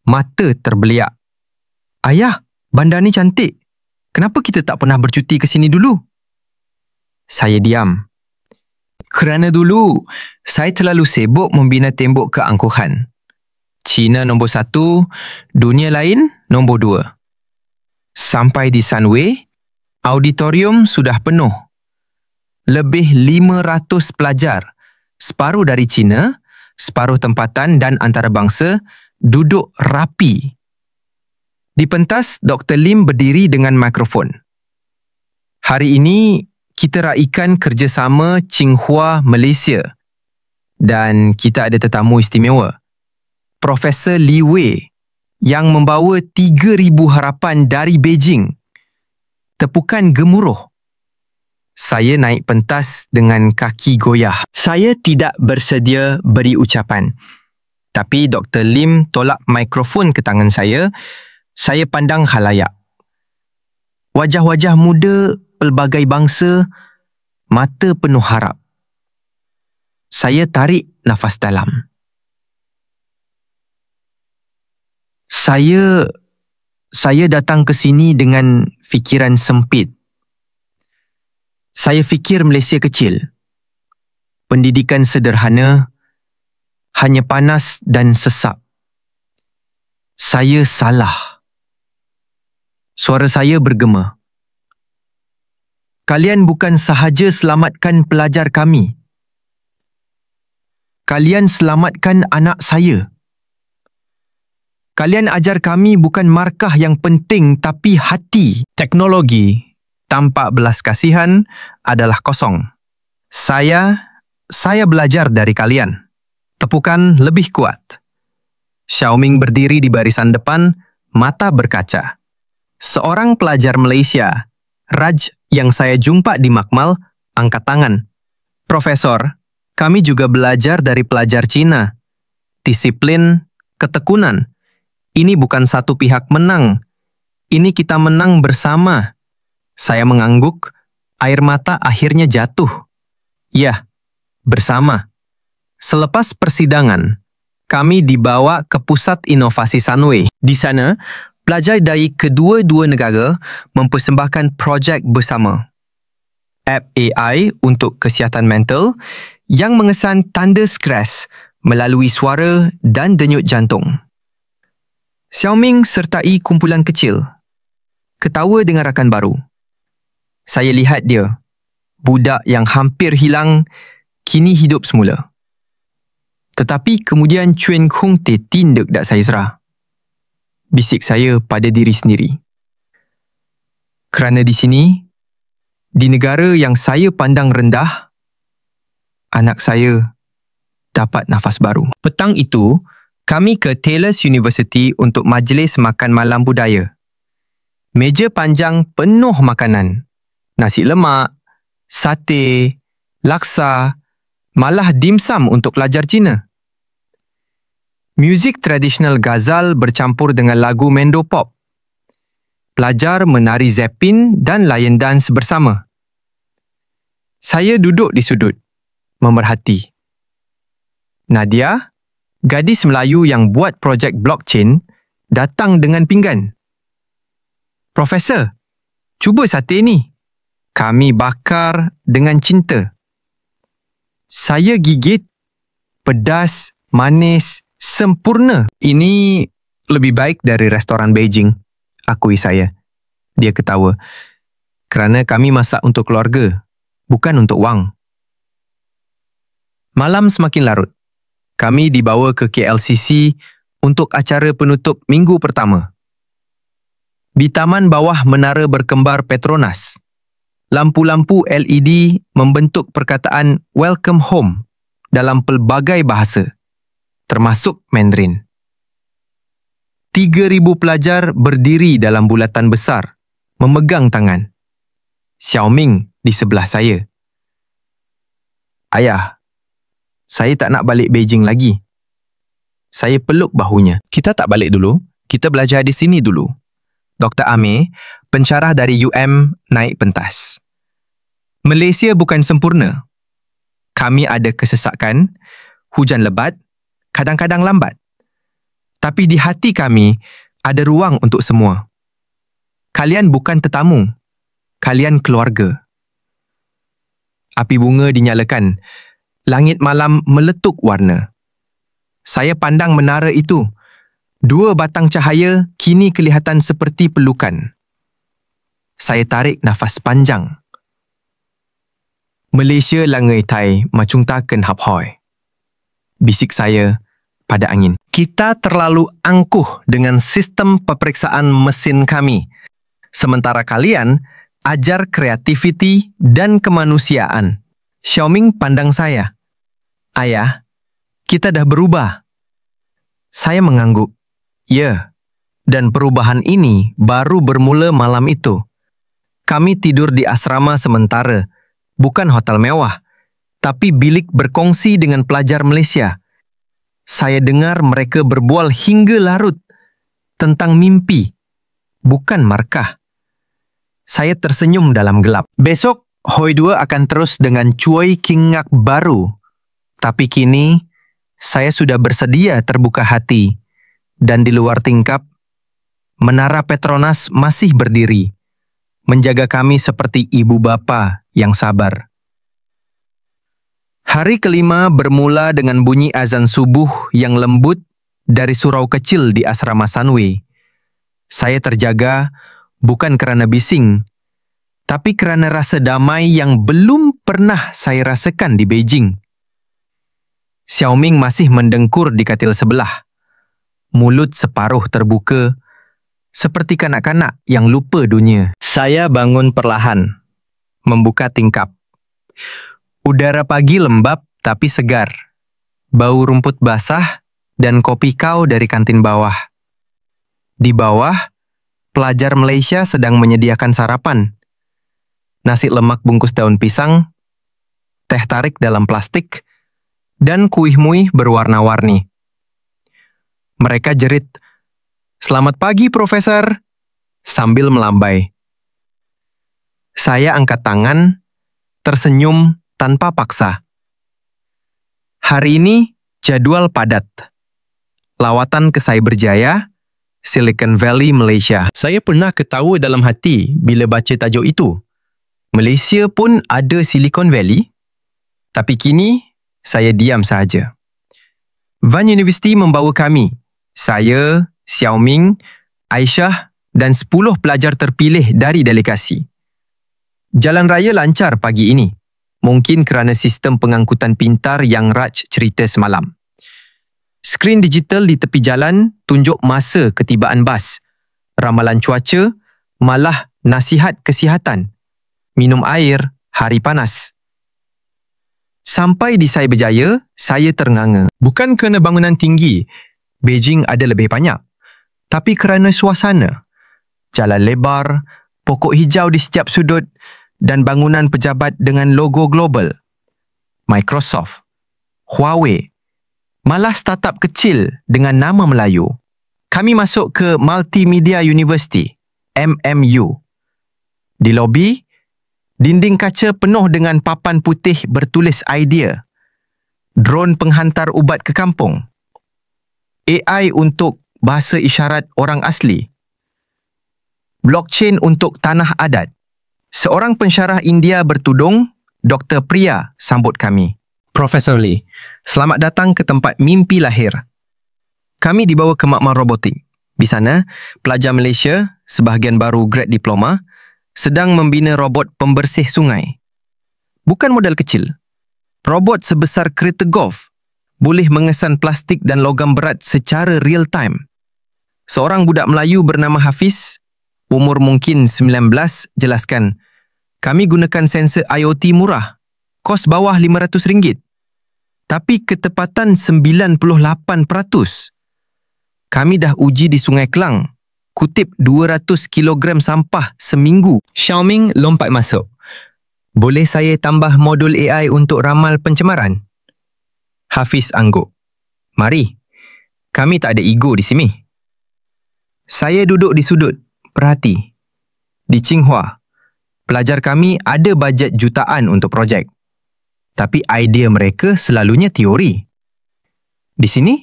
Mata terbeliak. Ayah, bandar ni cantik. Kenapa kita tak pernah bercuti ke sini dulu? Saya diam. Kerana dulu, saya terlalu sibuk membina tembok keangkuhan. China nombor 1, dunia lain nombor 2. Sampai di Sunway, auditorium sudah penuh. Lebih 500 pelajar, separuh dari China, separuh tempatan dan antarabangsa, duduk rapi. Di pentas, Dr. Lim berdiri dengan mikrofon. Hari ini, kita raikan kerjasama Tsinghua Malaysia dan kita ada tetamu istimewa, Profesor Li Wei yang membawa 3,000 harapan dari Beijing. Tepukan gemuruh. Saya naik pentas dengan kaki goyah. Saya tidak bersedia beri ucapan. Tapi Dr. Lim tolak mikrofon ke tangan saya. Saya pandang khalayak. Wajah-wajah muda pelbagai bangsa, mata penuh harap. Saya tarik nafas dalam. Saya datang ke sini dengan fikiran sempit. Saya fikir Malaysia kecil. Pendidikan sederhana, hanya panas dan sesak. Saya salah. Suara saya bergema. Kalian bukan sahaja selamatkan pelajar kami. Kalian selamatkan anak saya. Kalian ajar kami bukan markah yang penting tapi hati. Teknologi tanpa belas kasihan adalah kosong. Saya belajar dari kalian. Tepukan lebih kuat. Xiaoming berdiri di barisan depan, mata berkaca. Seorang pelajar Malaysia, Raj, yang saya jumpa di Makmal, angkat tangan. Profesor, kami juga belajar dari pelajar Cina. Disiplin, ketekunan. Ini bukan satu pihak menang. Ini kita menang bersama. Saya mengangguk, air mata akhirnya jatuh. Ya, bersama. Selepas persidangan, kami dibawa ke Pusat Inovasi Sunway. Di sana, pelajar dari kedua-dua negara mempersembahkan projek bersama. App AI untuk kesihatan mental yang mengesan tanda stres melalui suara dan denyut jantung. Xiaoming sertai kumpulan kecil. Ketawa dengan rakan baru. Saya lihat dia. Budak yang hampir hilang, kini hidup semula. Tetapi kemudian Chuen Kung Te tindak dak saya serah. Bisik saya pada diri sendiri. Kerana di sini, di negara yang saya pandang rendah, anak saya dapat nafas baru. Petang itu, kami ke Taylor's University untuk majlis makan malam budaya. Meja panjang penuh makanan. Nasi lemak, sate, laksa, malah dimsum untuk pelajar Cina. Muzik tradisional Ghazal bercampur dengan lagu Mendo Pop. Pelajar menari Zeppin dan lion dance bersama. Saya duduk di sudut, memerhati. Nadia, gadis Melayu yang buat projek blockchain, datang dengan pinggan. Profesor, cuba sate ni. Kami bakar dengan cinta. Saya gigit, pedas, manis, sempurna. Ini lebih baik dari restoran Beijing, akui saya. Dia ketawa. Kerana kami masak untuk keluarga, bukan untuk wang. Malam semakin larut. Kami dibawa ke KLCC untuk acara penutup minggu pertama. Di taman bawah menara berkembar Petronas, lampu-lampu LED membentuk perkataan Welcome Home dalam pelbagai bahasa, termasuk Mandarin. 3,000 pelajar berdiri dalam bulatan besar, memegang tangan. Xiaoming di sebelah saya. Ayah, saya tak nak balik Beijing lagi. Saya peluk bahunya. Kita tak balik dulu. Kita belajar di sini dulu. Dr. Amir, pensyarah dari UM, naik pentas. Malaysia bukan sempurna. Kami ada kesesakan, hujan lebat, kadang-kadang lambat. Tapi di hati kami ada ruang untuk semua. Kalian bukan tetamu. Kalian keluarga. Api bunga dinyalakan. Langit malam meletup warna. Saya pandang menara itu. 2 batang cahaya kini kelihatan seperti pelukan. Saya tarik nafas panjang. Malaysia langai tai macung taken hap hoi. Bisik saya pada angin. Kita terlalu angkuh dengan sistem peperiksaan mesin kami. Sementara kalian ajar kreativiti dan kemanusiaan. Xiaoming pandang saya. Ayah, kita dah berubah. Saya mengangguk. Ya, dan perubahan ini baru bermula malam itu. Kami tidur di asrama sementara, bukan hotel mewah, tapi bilik berkongsi dengan pelajar Malaysia. Saya dengar mereka berbual hingga larut tentang mimpi, bukan markah. Saya tersenyum dalam gelap. Besok, Hoi 2 akan terus dengan cuai kingak baru. Tapi kini, saya sudah bersedia terbuka hati. Dan di luar tingkap, menara Petronas masih berdiri, menjaga kami seperti ibu bapa yang sabar. Hari kelima bermula dengan bunyi azan subuh yang lembut dari surau kecil di asrama Sunway. Saya terjaga bukan kerana bising, tapi kerana rasa damai yang belum pernah saya rasakan di Beijing. Xiaoming masih mendengkur di katil sebelah. mulut separuh terbuka, seperti kanak-kanak yang lupa dunia. Saya bangun perlahan, membuka tingkap. Udara pagi lembap tapi segar. Bau rumput basah dan kopi kau dari kantin bawah. Di bawah, pelajar Malaysia sedang menyediakan sarapan. Nasi lemak bungkus daun pisang, teh tarik dalam plastik, dan kuih muih berwarna-warni. Mereka jerit, "Selamat pagi, Profesor," sambil melambai. Saya angkat tangan, tersenyum tanpa paksa. Hari ini jadwal padat. Lawatan ke Cyberjaya, Silicon Valley, Malaysia. Saya pernah ketawa dalam hati bila baca tajuk itu. Malaysia pun ada Silicon Valley? Tapi kini, saya diam sahaja. Van University membawa kami, saya, Xiao Ming, Aisyah dan 10 pelajar terpilih dari delegasi. Jalan raya lancar pagi ini. Mungkin kerana sistem pengangkutan pintar yang Raj cerita semalam. Skrin digital di tepi jalan tunjuk masa ketibaan bas, ramalan cuaca, malah nasihat kesihatan. Minum air, hari panas. Sampai di Cyberjaya, saya ternganga. Bukan kerana bangunan tinggi, Beijing ada lebih banyak. Tapi kerana suasana. Jalan lebar, pokok hijau di setiap sudut, dan bangunan pejabat dengan logo global. Microsoft, Huawei, malah startup kecil dengan nama Melayu. Kami masuk ke Multimedia University, MMU. Di lobi, dinding kaca penuh dengan papan putih bertulis idea. Drone penghantar ubat ke kampung. AI untuk bahasa isyarat orang asli. Blockchain untuk tanah adat. Seorang pensyarah India bertudung, Dr. Priya, sambut kami. Profesor Lee, selamat datang ke tempat mimpi lahir. Kami dibawa ke makmal robotik. Di sana, pelajar Malaysia, sebahagian baru grad diploma, sedang membina robot pembersih sungai. Bukan model kecil. Robot sebesar kereta golf boleh mengesan plastik dan logam berat secara real time. Seorang budak Melayu bernama Hafiz, umur mungkin 19, jelaskan, kami gunakan sensor IoT murah, kos bawah RM500. Tapi ketepatan 98%. Kami dah uji di Sungai Kelang, kutip 200 kilogram sampah seminggu. Xiaoming lompat masuk. Boleh saya tambah modul AI untuk ramal pencemaran? Hafiz angguk. Mari, kami tak ada ego di sini. Saya duduk di sudut, perhati. Di Tsinghua, pelajar kami ada bajet jutaan untuk projek. Tapi idea mereka selalunya teori. Di sini,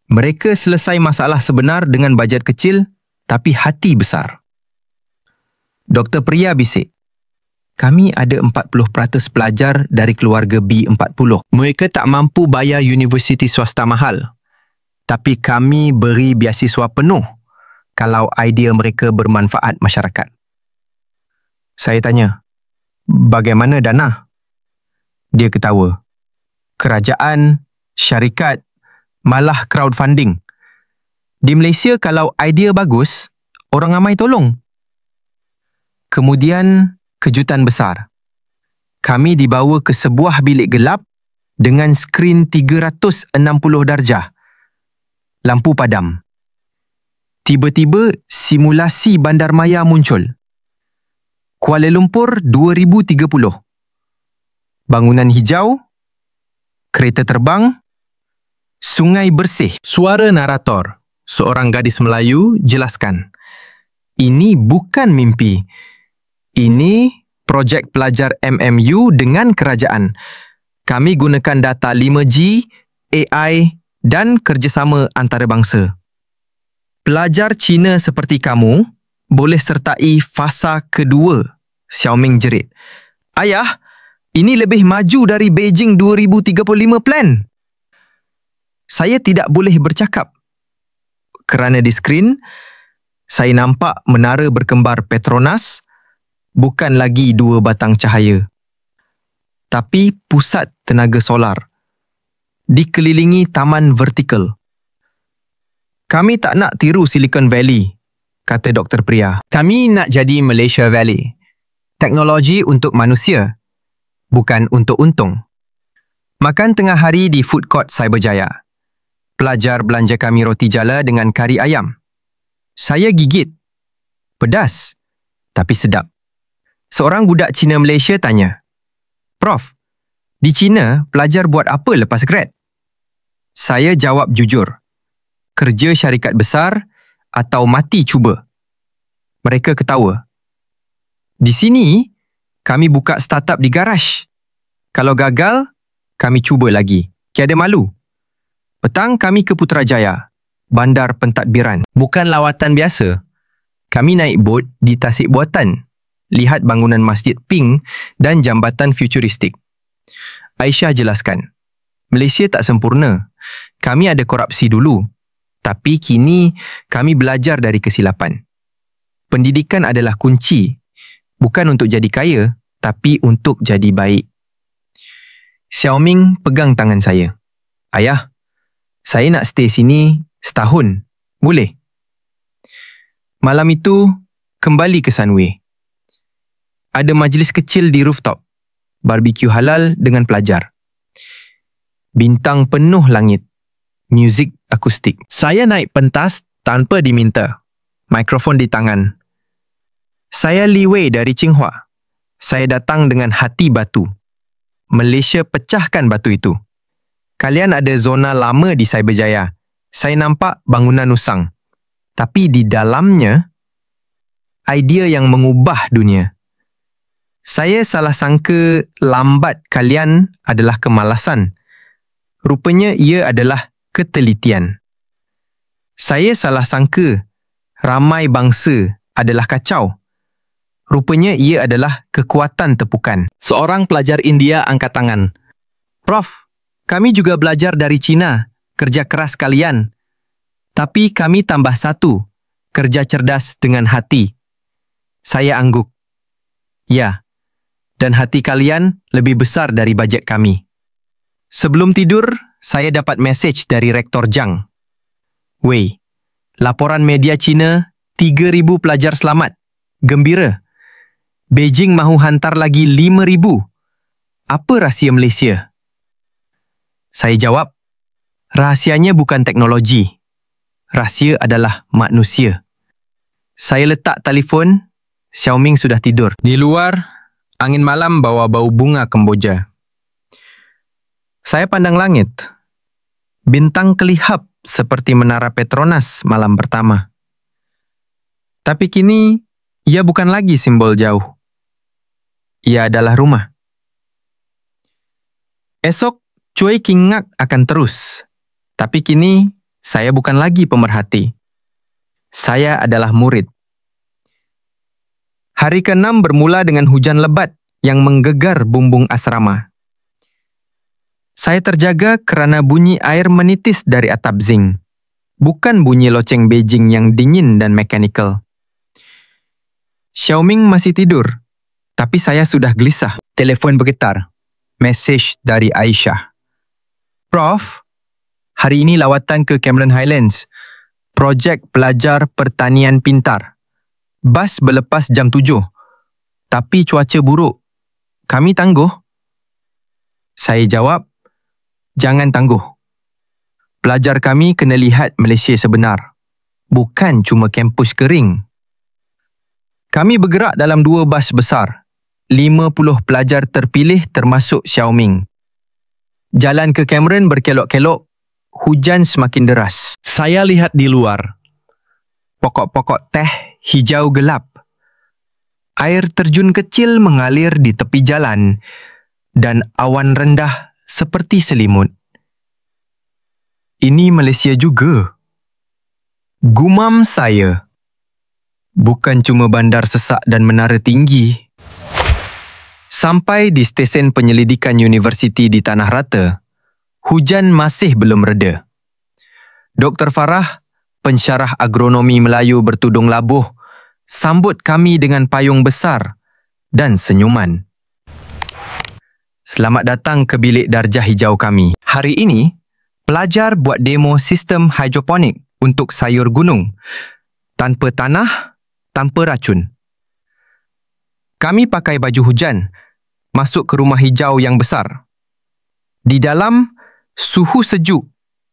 mereka selesai masalah sebenar dengan bajet kecil tapi hati besar. Dr. Priya bisik. Kami ada 40% pelajar dari keluarga B40. Mereka tak mampu bayar universiti swasta mahal. Tapi kami beri biasiswa penuh kalau idea mereka bermanfaat masyarakat. Saya tanya, bagaimana dana? Dia ketawa. Kerajaan, syarikat, malah crowdfunding. Di Malaysia kalau idea bagus, orang ramai tolong. Kemudian, kejutan besar. Kami dibawa ke sebuah bilik gelap dengan skrin 360 darjah. Lampu padam. Tiba-tiba, simulasi bandarmaya muncul. Kuala Lumpur 2030. Bangunan hijau, kereta terbang, sungai bersih. Suara narator, seorang gadis Melayu, jelaskan. Ini bukan mimpi. Ini projek pelajar MMU dengan kerajaan. Kami gunakan data 5G, AI dan kerjasama antarabangsa. Pelajar Cina seperti kamu boleh sertai fasa kedua, Xiaoming jerit. Ayah, ini lebih maju dari Beijing 2035 plan. Saya tidak boleh bercakap. Kerana di skrin, saya nampak menara berkembar Petronas bukan lagi 2 batang cahaya, tapi pusat tenaga solar, dikelilingi taman vertikal. Kami tak nak tiru Silicon Valley, kata Dr. Priya. Kami nak jadi Malaysia Valley. Teknologi untuk manusia, bukan untuk untung. Makan tengah hari di food court Cyberjaya. Pelajar belanja kami roti jala dengan kari ayam. Saya gigit. Pedas, tapi sedap. Seorang budak Cina Malaysia tanya, "Prof, di China pelajar buat apa lepas grad?" Saya jawab jujur, kerja syarikat besar atau mati cuba. Mereka ketawa. Di sini, kami buka startup di garaj. Kalau gagal, kami cuba lagi. Tiada malu. Petang kami ke Putrajaya, bandar pentadbiran. Bukan lawatan biasa. Kami naik bot di Tasik Buatan. Lihat bangunan Masjid Pink dan jambatan futuristik. Aisyah jelaskan, Malaysia tak sempurna. Kami ada korupsi dulu. Tapi kini kami belajar dari kesilapan. Pendidikan adalah kunci. Bukan untuk jadi kaya, tapi untuk jadi baik. Xiaoming pegang tangan saya. Ayah, saya nak stay sini setahun. Boleh? Malam itu, kembali ke Sunway. Ada majlis kecil di rooftop. Barbecue halal dengan pelajar. Bintang penuh langit. Muzik akustik. Saya naik pentas tanpa diminta. Mikrofon di tangan. Saya Li Wei dari Tsinghua. Saya datang dengan hati batu. Malaysia pecahkan batu itu. Kalian ada zona lama di Cyberjaya. Saya nampak bangunan usang. Tapi di dalamnya, idea yang mengubah dunia. Saya salah sangka lambat kalian adalah kemalasan. Rupanya ia adalah ketelitian. Saya salah sangka ramai bangsa adalah kacau. Rupanya ia adalah kekuatan tepukan. Seorang pelajar India angkat tangan. Prof, kami juga belajar dari Cina, kerja keras kalian. Tapi kami tambah satu, kerja cerdas dengan hati. Saya angguk. Ya, dan hati kalian lebih besar dari bajet kami. Sebelum tidur, saya dapat mesej dari Rektor Zhang. Wei, laporan media Cina, 3,000 pelajar selamat. Gembira. Beijing mahu hantar lagi 5,000. Apa rahsia Malaysia? Saya jawab, rahsianya bukan teknologi. Rahsia adalah manusia. Saya letak telefon, Xiaoming sudah tidur. Di luar, angin malam bawa bau bunga kemboja. Saya pandang langit. Bintang kelihap seperti menara Petronas malam pertama. Tapi kini, ia bukan lagi simbol jauh. Ia adalah rumah. Esok, cuai kingak akan terus. Tapi kini, saya bukan lagi pemerhati. Saya adalah murid. Hari ke-6 bermula dengan hujan lebat yang menggegar bumbung asrama. Saya terjaga kerana bunyi air menitis dari atap zinc. Bukan bunyi loceng Beijing yang dingin dan mekanikal. Xiaoming masih tidur, tapi saya sudah gelisah. Telefon bergetar. Mesej dari Aisyah. Prof, hari ini lawatan ke Cameron Highlands. Projek pelajar pertanian pintar. Bas berlepas jam 7. Tapi cuaca buruk. Kami tangguh. Saya jawab, jangan tangguh. Pelajar kami kena lihat Malaysia sebenar. Bukan cuma kampus kering. Kami bergerak dalam 2 bas besar. 50 pelajar terpilih termasuk Xiaoming. Jalan ke Cameron berkelok-kelok. Hujan semakin deras. Saya lihat di luar. Pokok-pokok teh hijau gelap. Air terjun kecil mengalir di tepi jalan dan awan rendah seperti selimut. Ini Malaysia juga. Gumam saya. Bukan cuma bandar sesak dan menara tinggi. Sampai di stesen penyelidikan universiti di Tanah Rata, hujan masih belum reda. Dr. Farah, pensyarah agronomi Melayu bertudung labuh, sambut kami dengan payung besar dan senyuman. Selamat datang ke bilik darjah hijau kami. Hari ini, pelajar buat demo sistem hidroponik untuk sayur gunung. Tanpa tanah, tanpa racun. Kami pakai baju hujan, masuk ke rumah hijau yang besar. Di dalam, suhu sejuk,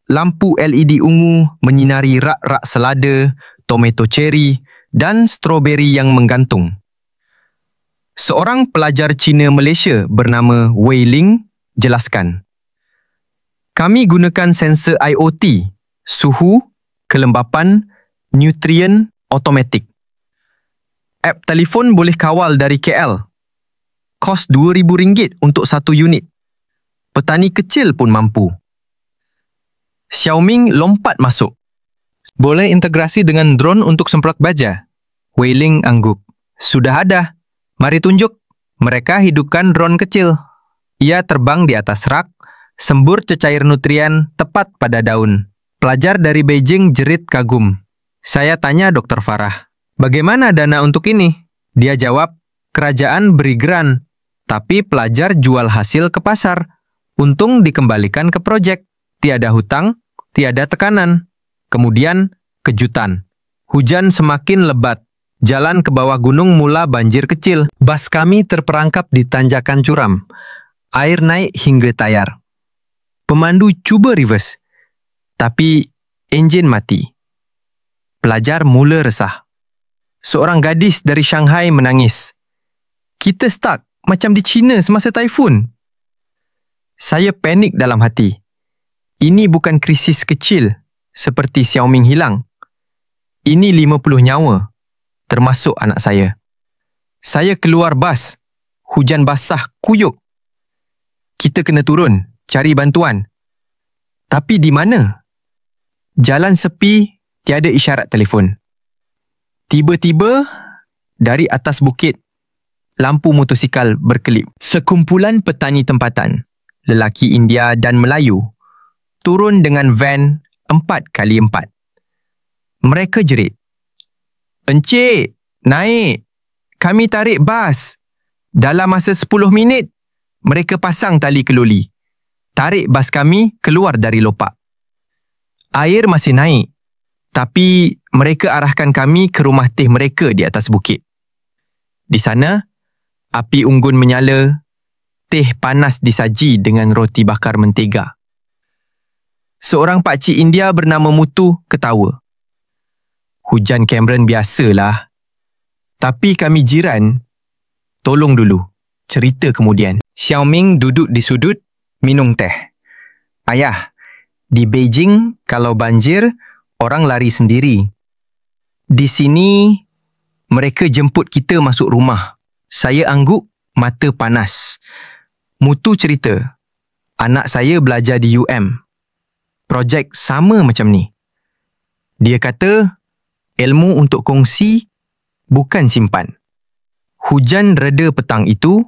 lampu LED ungu menyinari rak-rak selada, tomato cherry dan stroberi yang menggantung. Seorang pelajar Cina Malaysia bernama Wei Ling jelaskan, kami gunakan sensor IoT, suhu, kelembapan, nutrien automatik. App telefon boleh kawal dari KL. Kos RM2,000 untuk satu unit. Petani kecil pun mampu. Xiaoming lompat masuk. Boleh integrasi dengan drone untuk semprot baja? Wei Ling angguk. Sudah ada. Mari tunjuk. Mereka hidupkan drone kecil. Ia terbang di atas rak, sembur cecair nutrien tepat pada daun. Pelajar dari Beijing jerit kagum. Saya tanya Dr. Farah, bagaimana dana untuk ini? Dia jawab, kerajaan beri grant, tapi pelajar jual hasil ke pasar. Untung dikembalikan ke projek. Tiada hutang, tiada tekanan. Kemudian, kejutan. Hujan semakin lebat. Jalan ke bawah gunung mula banjir kecil. Bas kami terperangkap di tanjakan curam. Air naik hingga tayar. Pemandu cuba reverse, tapi enjin mati. Pelajar mula resah. Seorang gadis dari Shanghai menangis. Kita stuck macam di China semasa taifun. Saya panik dalam hati. Ini bukan krisis kecil seperti Xiaoming hilang. Ini 50 nyawa, termasuk anak saya. Saya keluar bas. Hujan basah kuyuk. Kita kena turun, cari bantuan. Tapi di mana? Jalan sepi, tiada isyarat telefon. Tiba-tiba, dari atas bukit, lampu motosikal berkelip. Sekumpulan petani tempatan, lelaki India dan Melayu, turun dengan van 4x4. Mereka jerit, "Encik, naik. Kami tarik bas." Dalam masa 10 minit, mereka pasang tali keloli. Tarik bas kami keluar dari lopak. Air masih naik, tapi mereka arahkan kami ke rumah teh mereka di atas bukit. Di sana, api unggun menyala, teh panas disaji dengan roti bakar mentega. Seorang pakcik India bernama Mutu ketawa. Hujan Cameron biasalah. Tapi kami jiran, tolong dulu, cerita kemudian. Xiaoming duduk di sudut, minum teh. Ayah, di Beijing kalau banjir, orang lari sendiri. Di sini, mereka jemput kita masuk rumah. Saya angguk, mata panas. Mutu cerita, anak saya belajar di UM. Projek sama macam ni. Dia kata, ilmu untuk kongsi, bukan simpan. Hujan reda petang itu,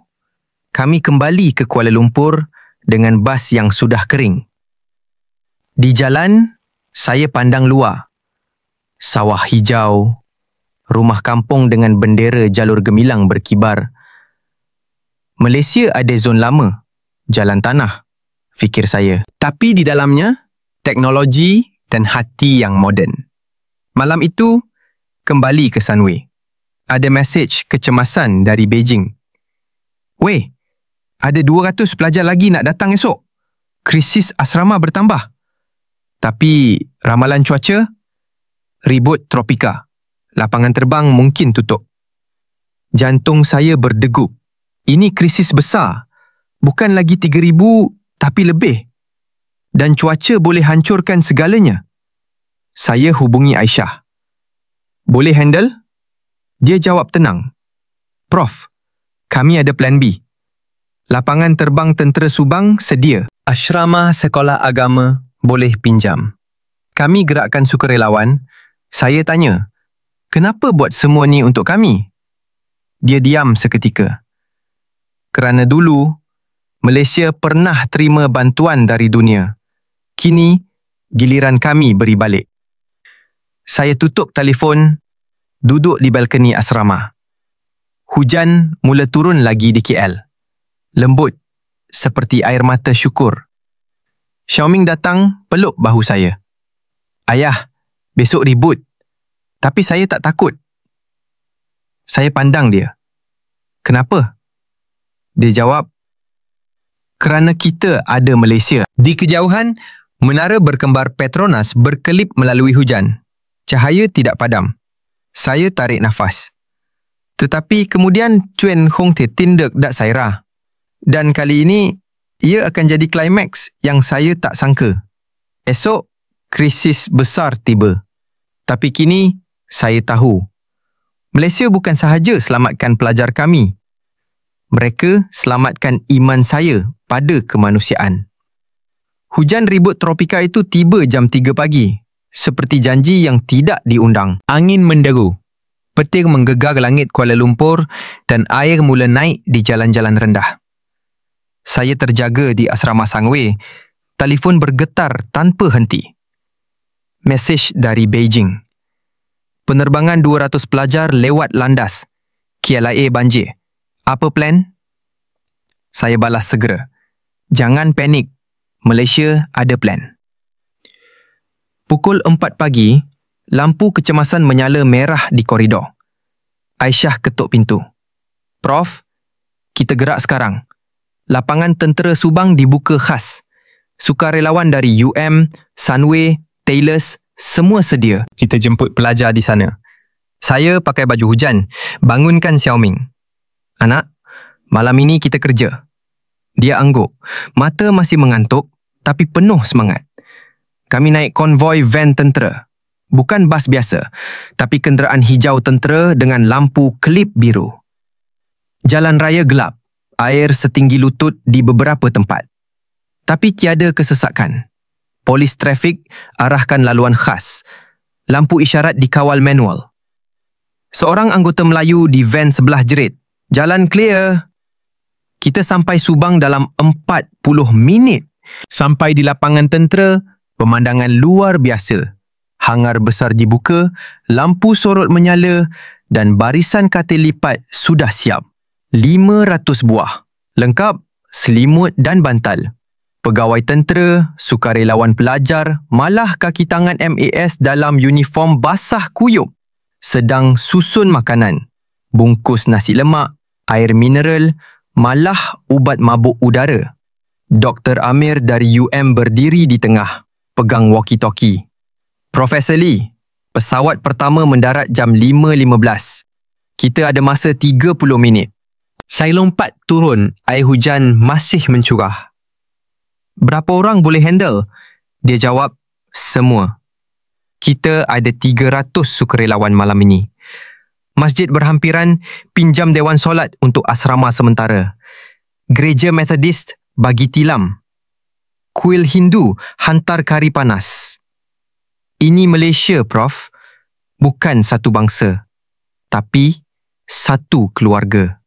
kami kembali ke Kuala Lumpur dengan bas yang sudah kering. Di jalan, saya pandang luar. Sawah hijau, rumah kampung dengan bendera jalur gemilang berkibar. Malaysia ada zon lama, jalan tanah, fikir saya. Tapi di dalamnya, teknologi dan hati yang moden. Malam itu, kembali ke Sunway. Ada mesej kecemasan dari Beijing. Weh, ada 200 pelajar lagi nak datang esok. Krisis asrama bertambah. Tapi ramalan cuaca, ribut tropika. Lapangan terbang mungkin tutup. Jantung saya berdegup. Ini krisis besar. Bukan lagi 3,000, tapi lebih. Dan cuaca boleh hancurkan segalanya. Saya hubungi Aisyah. Boleh handle? Dia jawab tenang. Prof, kami ada plan B. Lapangan terbang tentera Subang sedia. Asrama sekolah agama boleh pinjam. Kami gerakkan sukarelawan. Saya tanya, kenapa buat semua ni untuk kami? Dia diam seketika. Kerana dulu, Malaysia pernah terima bantuan dari dunia. Kini, giliran kami beri balik. Saya tutup telefon, duduk di balkoni asrama. Hujan mula turun lagi di KL. Lembut, seperti air mata syukur. Xiaoming datang peluk bahu saya. Ayah, Besok ribut. Tapi saya tak takut. Saya pandang dia. Kenapa? Dia jawab, kerana kita ada Malaysia. Di kejauhan, menara berkembar Petronas berkelip melalui hujan. Cahaya tidak padam. Saya tarik nafas. Tetapi kemudian Chuan Hong Te tindak dak Saira. Dan kali ini, ia akan jadi klimaks yang saya tak sangka. Esok, krisis besar tiba. Tapi kini, saya tahu. Malaysia bukan sahaja selamatkan pelajar kami. Mereka selamatkan iman saya pada kemanusiaan. Hujan ribut tropika itu tiba jam 3 pagi. Seperti janji yang tidak diundang. Angin menderu. Petir menggegar langit Kuala Lumpur dan air mula naik di jalan-jalan rendah. Saya terjaga di asrama Sangwei. Telefon bergetar tanpa henti. Mesej dari Beijing. Penerbangan 200 pelajar lewat landas. KLIA banjir. Apa plan? Saya balas segera. Jangan panik. Malaysia ada plan. Pukul 4 pagi, lampu kecemasan menyala merah di koridor. Aisyah ketuk pintu. Prof, kita gerak sekarang. Lapangan tentera Subang dibuka khas. Sukarelawan dari UM, Sunway, Taylors, semua sedia. Kita jemput pelajar di sana. Saya pakai baju hujan, bangunkan Xiaoming. Anak, malam ini kita kerja. Dia angguk. Mata masih mengantuk, tapi penuh semangat. Kami naik konvoi van tentera. Bukan bas biasa, tapi kenderaan hijau tentera dengan lampu kelip biru. Jalan raya gelap, air setinggi lutut di beberapa tempat. Tapi tiada kesesakan. Polis trafik arahkan laluan khas. Lampu isyarat dikawal manual. Seorang anggota Melayu di van sebelah jerit. Jalan clear. Kita sampai Subang dalam 40 minit. Sampai di lapangan tentera, pemandangan luar biasa. Hangar besar dibuka, lampu sorot menyala dan barisan katil lipat sudah siap. 500 buah. Lengkap, selimut dan bantal. Pegawai tentera, sukarelawan pelajar, malah kaki tangan MAS dalam uniform basah kuyup. Sedang susun makanan. Bungkus nasi lemak, air mineral, malah ubat mabuk udara. Dr. Amir dari UM berdiri di tengah, pegang walkie-talkie. Profesor Lee, pesawat pertama mendarat jam 5.15. Kita ada masa 30 minit. Saya lompat turun, air hujan masih mencurah. Berapa orang boleh handle? Dia jawab, semua. Kita ada 300 sukarelawan malam ini. Masjid berhampiran pinjam dewan solat untuk asrama sementara. Gereja Methodist bagi tilam. Kuil Hindu hantar kari panas. Ini Malaysia, Prof. Bukan satu bangsa, tapi satu keluarga.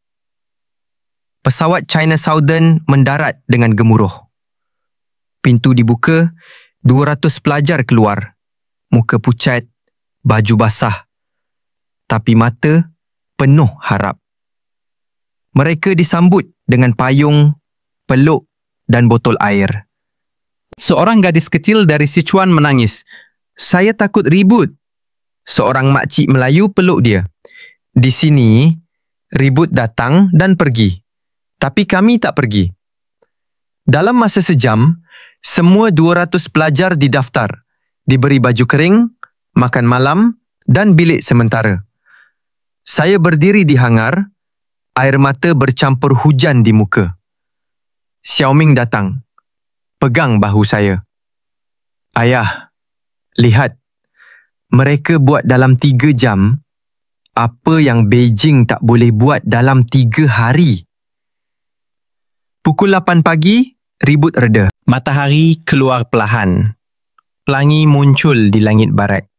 Pesawat China Southern mendarat dengan gemuruh. Pintu dibuka, 200 pelajar keluar. Muka pucat, baju basah. Tapi mata penuh harap. Mereka disambut dengan payung, peluk dan botol air. Seorang gadis kecil dari Sichuan menangis. Saya takut ribut. Seorang makcik Melayu peluk dia. Di sini, ribut datang dan pergi. Tapi kami tak pergi. Dalam masa sejam, semua 200 pelajar didaftar, diberi baju kering, makan malam dan bilik sementara. Saya berdiri di hangar, air mata bercampur hujan di muka. Xiaoming datang, pegang bahu saya. Ayah, lihat, mereka buat dalam 3 jam apa yang Beijing tak boleh buat dalam 3 hari. Pukul 8 pagi, ribut reda. Matahari keluar perlahan. Pelangi muncul di langit barat.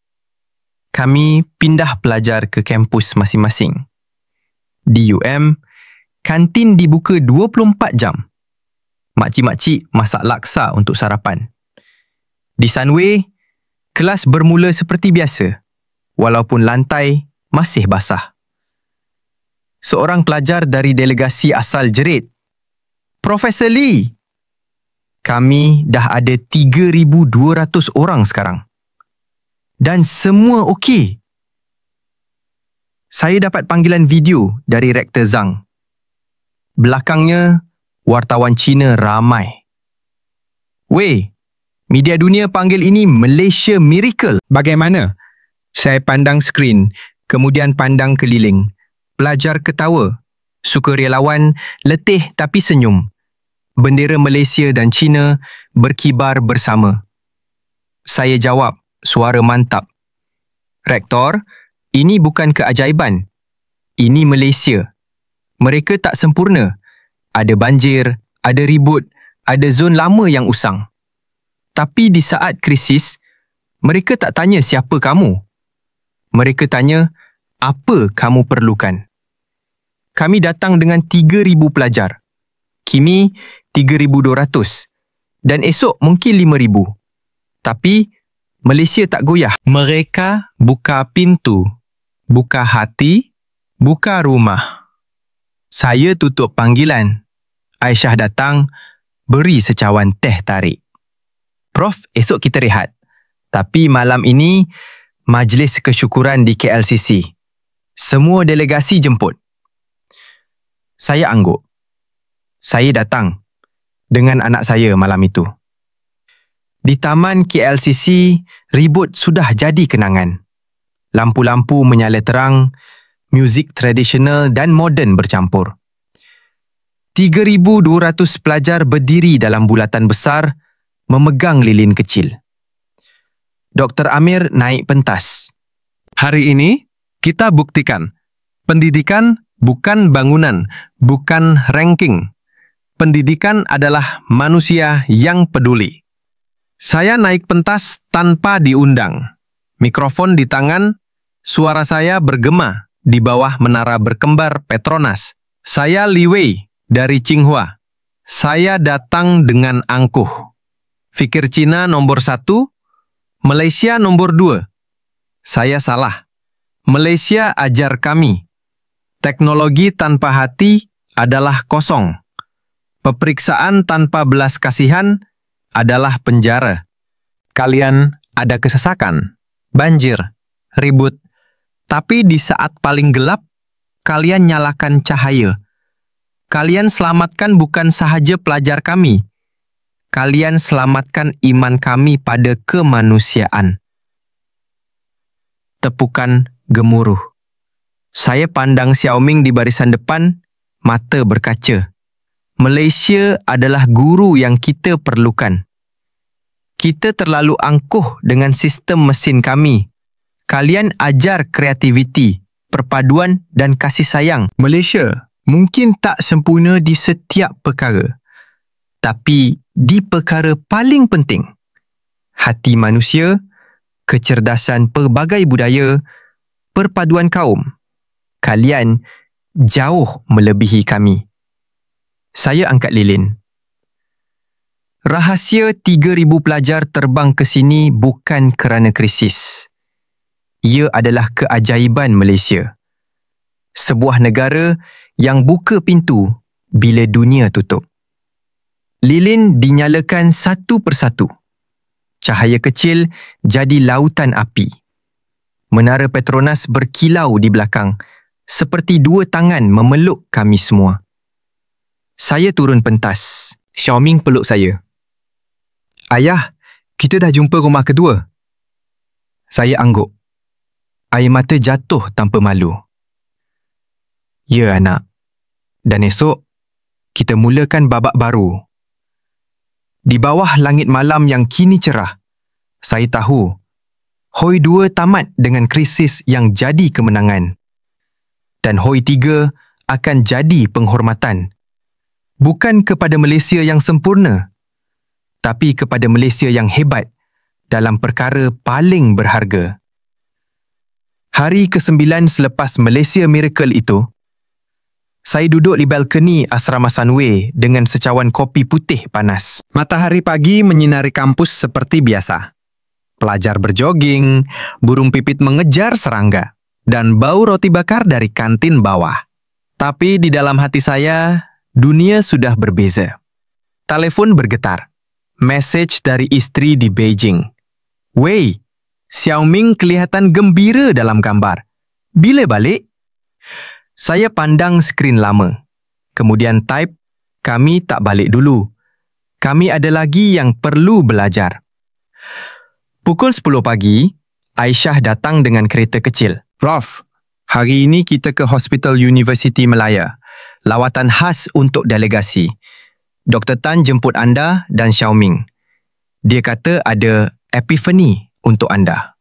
Kami pindah pelajar ke kampus masing-masing. Di UM, kantin dibuka 24 jam. Makcik-makcik masak laksa untuk sarapan. Di Sunway, kelas bermula seperti biasa, walaupun lantai masih basah. Seorang pelajar dari delegasi asal jerit, Profesor Lee, kami dah ada 3,200 orang sekarang. dan semua okey. Saya dapat panggilan video dari Rektor Zhang. Belakangnya, wartawan Cina ramai. Weh, media dunia panggil ini Malaysia Miracle. Bagaimana? Saya pandang skrin, kemudian pandang keliling. Pelajar ketawa. Sukarelawan letih tapi senyum. Bendera Malaysia dan China berkibar bersama. Saya jawab, suara mantap. Rektor, ini bukan keajaiban. Ini Malaysia. Mereka tak sempurna. Ada banjir, ada ribut, ada zon lama yang usang. Tapi di saat krisis, mereka tak tanya siapa kamu. Mereka tanya, apa kamu perlukan? Kami datang dengan 3,000 pelajar. Kini 3,200. Dan esok mungkin 5,000. Tapi Malaysia tak goyah. Mereka buka pintu, buka hati, buka rumah. Saya tutup panggilan. Aisyah datang, beri secawan teh tarik. Prof, esok kita rehat. Tapi malam ini, majlis kesyukuran di KLCC. Semua delegasi jemput. Saya angguk. Saya datang dengan anak saya malam itu. Di taman KLCC, ribut sudah jadi kenangan. Lampu-lampu menyala terang, muzik tradisional dan moden bercampur. 3,200 pelajar berdiri dalam bulatan besar, memegang lilin kecil. Dr. Amir naik pentas. Hari ini, kita buktikan, pendidikan bukan bangunan, bukan ranking. Pendidikan adalah manusia yang peduli. Saya naik pentas tanpa diundang. Mikrofon di tangan, suara saya bergema di bawah menara berkembar Petronas. Saya Li Wei dari Tsinghua. Saya datang dengan angkuh. Fikir Cina nomor 1, Malaysia nomor 2. Saya salah. Malaysia ajar kami. Teknologi tanpa hati adalah kosong. Peperiksaan tanpa belas kasihan adalah penjara. Kalian ada kesesakan, banjir, ribut. Tapi di saat paling gelap, kalian nyalakan cahaya. Kalian selamatkan bukan sahaja pelajar kami. Kalian selamatkan iman kami pada kemanusiaan. Tepukan gemuruh. Saya pandang Xiaoming di barisan depan, mata berkaca. Malaysia adalah guru yang kita perlukan. Kita terlalu angkuh dengan sistem mesin kami. Kalian ajar kreativiti, perpaduan dan kasih sayang. Malaysia mungkin tak sempurna di setiap perkara. Tapi di perkara paling penting, hati manusia, kecerdasan pelbagai budaya, perpaduan kaum, kalian jauh melebihi kami. Saya angkat lilin. Rahsia 3,000 pelajar terbang ke sini bukan kerana krisis. Ia adalah keajaiban Malaysia. Sebuah negara yang buka pintu bila dunia tutup. Lilin dinyalakan satu persatu. Cahaya kecil jadi lautan api. Menara Petronas berkilau di belakang, seperti 2 tangan memeluk kami semua. Saya turun pentas. Xiaoming peluk saya. Ayah, kita dah jumpa rumah kedua. Saya angguk. Air mata jatuh tanpa malu. Ya, anak. Dan esok, kita mulakan babak baru. Di bawah langit malam yang kini cerah, saya tahu Hoi 2 tamat dengan krisis yang jadi kemenangan. Dan Hoi 3 akan jadi penghormatan. Bukan kepada Malaysia yang sempurna, tapi kepada Malaysia yang hebat dalam perkara paling berharga. Hari ke-9 selepas Malaysia Miracle itu, saya duduk di balkoni asrama Sunway dengan secawan kopi putih panas. Matahari pagi menyinari kampus seperti biasa. Pelajar berjoging, burung pipit mengejar serangga, dan bau roti bakar dari kantin bawah. Tapi di dalam hati saya, dunia sudah berbeza. Telefon bergetar. Mesej dari isteri di Beijing. Wei, Xiao Ming kelihatan gembira dalam gambar. Bila balik? Saya pandang skrin lama. Kemudian type, kami tak balik dulu. Kami ada lagi yang perlu belajar. Pukul 10 pagi, Aisyah datang dengan kereta kecil. Prof, hari ini kita ke Hospital University Malaya. Lawatan khas untuk delegasi. Dr. Tan jemput anda dan Xiao Ming. Dia kata ada epiphany untuk anda.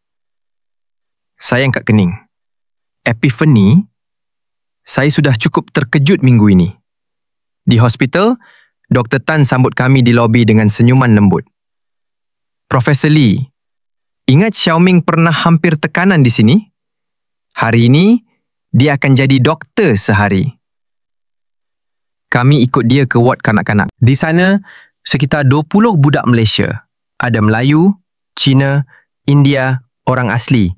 Saya angkat kening. Epiphany? Saya sudah cukup terkejut minggu ini. Di hospital, Dr. Tan sambut kami di lobi dengan senyuman lembut. Profesor Lee, ingat Xiao Ming pernah hampir tekanan di sini? Hari ini, dia akan jadi doktor sehari. Kami ikut dia ke ward kanak-kanak. Di sana, sekitar 20 budak Malaysia, ada Melayu, Cina, India, orang asli,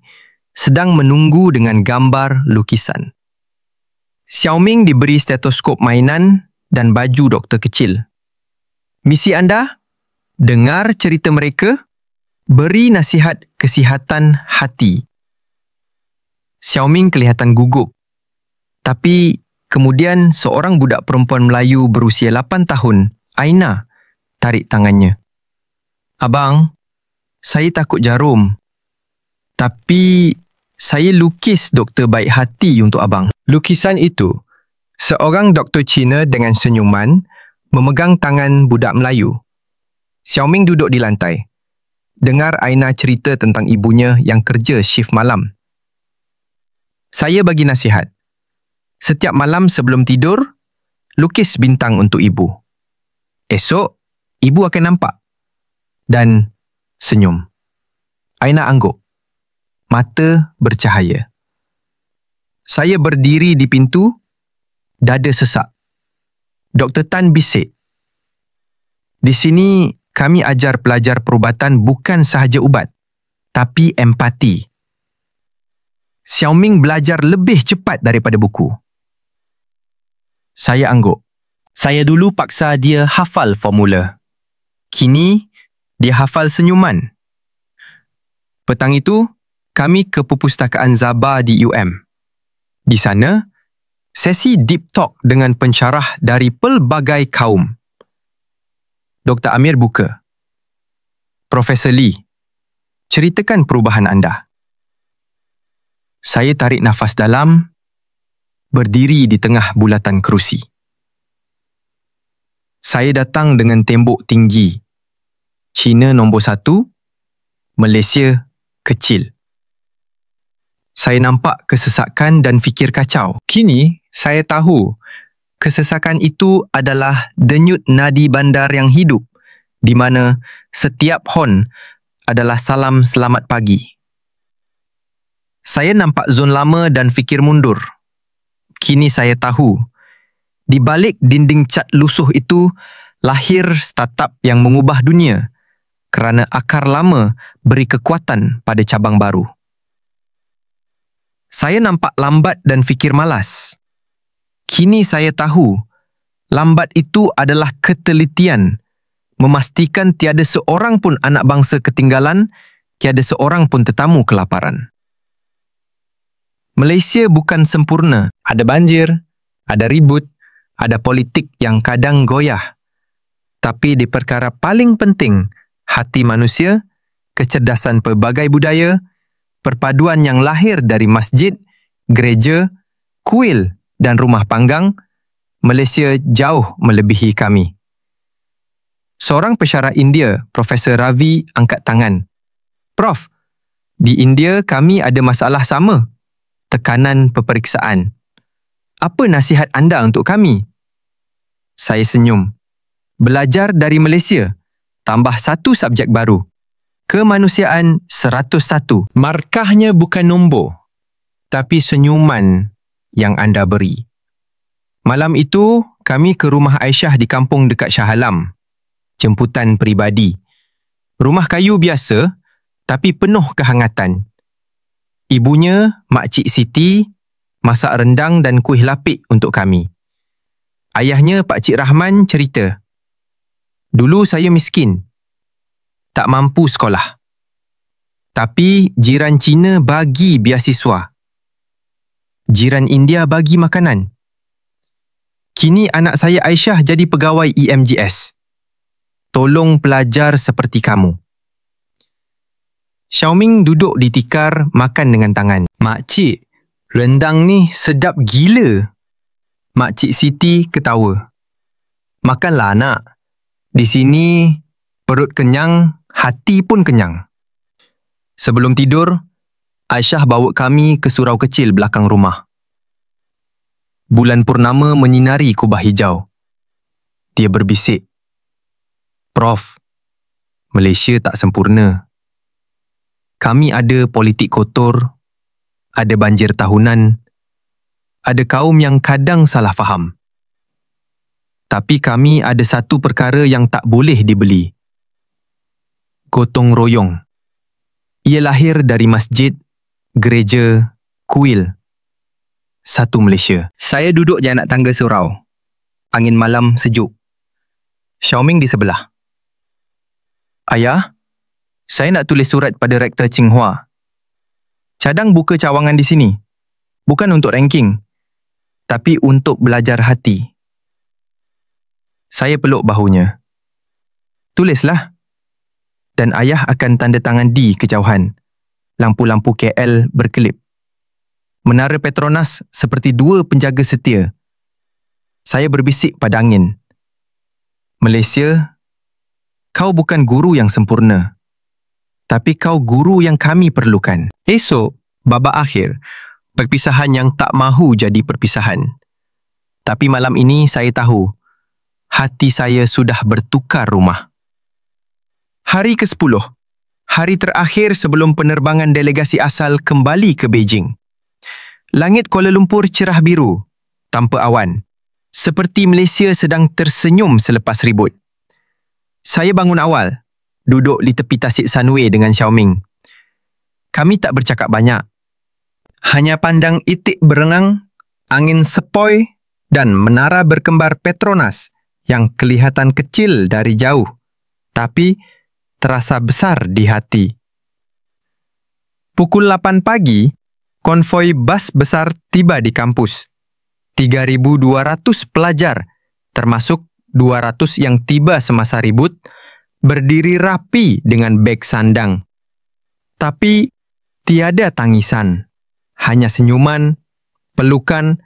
sedang menunggu dengan gambar lukisan. Xiao Ming diberi stetoskop mainan dan baju doktor kecil. Misi anda? Dengar cerita mereka, beri nasihat kesihatan hati. Xiao Ming kelihatan gugup. Tapi kemudian seorang budak perempuan Melayu berusia 8 tahun, Aina, tarik tangannya. Abang, saya takut jarum. Tapi saya lukis doktor baik hati untuk abang. Lukisan itu, seorang doktor Cina dengan senyuman memegang tangan budak Melayu. Xiao Ming duduk di lantai. Dengar Aina cerita tentang ibunya yang kerja shift malam. Saya bagi nasihat. Setiap malam sebelum tidur, lukis bintang untuk ibu. Esok, ibu akan nampak. Dan senyum. Aina angguk. Mata bercahaya. Saya berdiri di pintu, dada sesak. Dr. Tan bisik. Di sini, kami ajar pelajar perubatan bukan sahaja ubat, tapi empati. Xiao Ming belajar lebih cepat daripada buku. Saya angguk. Saya dulu paksa dia hafal formula. Kini, dia hafal senyuman. Petang itu, kami ke perpustakaan Zaba di UM. Di sana, sesi deep talk dengan pensyarah dari pelbagai kaum. Dr. Amir buka. Profesor Lee, ceritakan perubahan anda. Saya tarik nafas dalam, berdiri di tengah bulatan kerusi. Saya datang dengan tembok tinggi. China nombor 1, Malaysia kecil. Saya nampak kesesakan dan fikir kacau. Kini, saya tahu kesesakan itu adalah denyut nadi bandar yang hidup, di mana setiap hon adalah salam selamat pagi. Saya nampak zon lama dan fikir mundur. Kini saya tahu, di balik dinding cat lusuh itu, lahir startup yang mengubah dunia kerana akar lama beri kekuatan pada cabang baru. Saya nampak lambat dan fikir malas. Kini saya tahu, lambat itu adalah ketelitian, memastikan tiada seorang pun anak bangsa ketinggalan, tiada seorang pun tetamu kelaparan. Malaysia bukan sempurna. Ada banjir, ada ribut, ada politik yang kadang goyah. Tapi di perkara paling penting, hati manusia, kecerdasan pelbagai budaya, perpaduan yang lahir dari masjid, gereja, kuil dan rumah panggang, Malaysia jauh melebihi kami. Seorang pensyarah India, Profesor Ravi, angkat tangan. Prof, di India kami ada masalah sama. Tekanan peperiksaan. Apa nasihat anda untuk kami? Saya senyum. Belajar dari Malaysia. Tambah 1 subjek baru. Kemanusiaan 101. Markahnya bukan nombor, tapi senyuman yang anda beri. Malam itu, kami ke rumah Aisyah di kampung dekat Shah Alam. Jemputan peribadi. Rumah kayu biasa, tapi penuh kehangatan. Ibunya, Makcik Siti, masak rendang dan kuih lapik untuk kami. Ayahnya, Pakcik Rahman, cerita. Dulu saya miskin. Tak mampu sekolah. Tapi jiran Cina bagi beasiswa. Jiran India bagi makanan. Kini anak saya Aisyah jadi pegawai EMGS. Tolong pelajar seperti kamu. Xiaoming duduk di tikar makan dengan tangan. Makcik, rendang ni sedap gila. Makcik Siti ketawa. Makanlah anak. Di sini perut kenyang, hati pun kenyang. Sebelum tidur, Aisyah bawa kami ke surau kecil belakang rumah. Bulan purnama menyinari kubah hijau. Dia berbisik, "Prof, Malaysia tak sempurna. Kami ada politik kotor, ada banjir tahunan, ada kaum yang kadang salah faham. Tapi kami ada satu perkara yang tak boleh dibeli. Gotong royong. Ia lahir dari masjid, gereja, kuil. Satu Malaysia." Saya duduk di anak tangga surau. Angin malam sejuk. Xiaoming di sebelah. "Ayah, saya nak tulis surat pada Rektor Tsinghua. Cadang buka cawangan di sini. Bukan untuk ranking, tapi untuk belajar hati." Saya peluk bahunya. "Tulislah." Dan ayah akan tanda tangan di kejauhan. Lampu-lampu KL berkelip. Menara Petronas seperti dua penjaga setia. Saya berbisik pada angin. "Malaysia, kau bukan guru yang sempurna. Tapi kau guru yang kami perlukan." Esok, babak akhir, perpisahan yang tak mahu jadi perpisahan. Tapi malam ini saya tahu, hati saya sudah bertukar rumah. Hari ke-10, hari terakhir sebelum penerbangan delegasi asal kembali ke Beijing. Langit Kuala Lumpur cerah biru, tanpa awan. Seperti Malaysia sedang tersenyum selepas ribut. Saya bangun awal, duduk di tepi tasik Sunway dengan Xiaoming. Kami tak bercakap banyak. Hanya pandang itik berenang, angin sepoi dan menara berkembar Petronas yang kelihatan kecil dari jauh, tapi terasa besar di hati. Pukul 8 pagi, konvoi bas besar tiba di kampus. 3,200 pelajar, termasuk 200 yang tiba semasa ribut, berdiri rapi dengan beg sandang. Tapi tiada tangisan, hanya senyuman, pelukan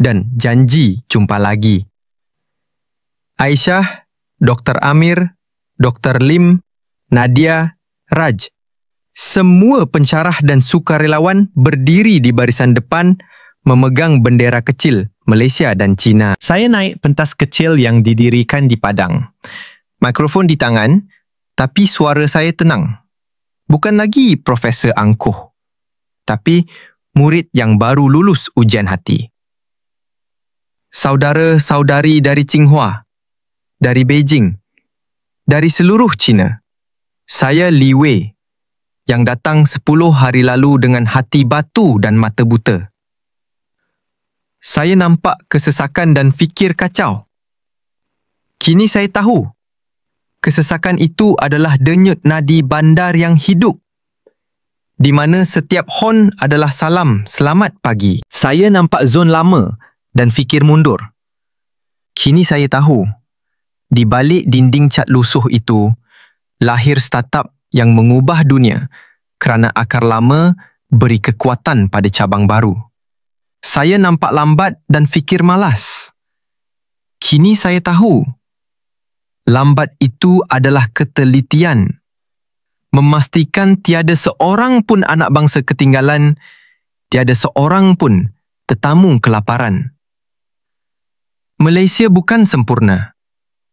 dan janji jumpa lagi. Aisyah, Dr. Amir, Dr. Lim, Nadia, Raj, semua pensyarah dan sukarelawan berdiri di barisan depan memegang bendera kecil Malaysia dan China. Saya naik pentas kecil yang didirikan di Padang. Mikrofon di tangan, tapi suara saya tenang. Bukan lagi Profesor angkuh, tapi murid yang baru lulus ujian hati. Saudara-saudari dari Tsinghua, dari Beijing, dari seluruh China. Saya Li Wei, yang datang 10 hari lalu dengan hati batu dan mata buta. Saya nampak kesesakan dan fikir kacau. Kini saya tahu, kesesakan itu adalah denyut nadi bandar yang hidup, di mana setiap hon adalah salam selamat pagi. Saya nampak zon lama dan fikir mundur. Kini saya tahu, di balik dinding cat lusuh itu, lahir startup yang mengubah dunia kerana akar lama beri kekuatan pada cabang baru. Saya nampak lambat dan fikir malas. Kini saya tahu, lambat itu adalah ketelitian. Memastikan tiada seorang pun anak bangsa ketinggalan, tiada seorang pun tetamu kelaparan. Malaysia bukan sempurna.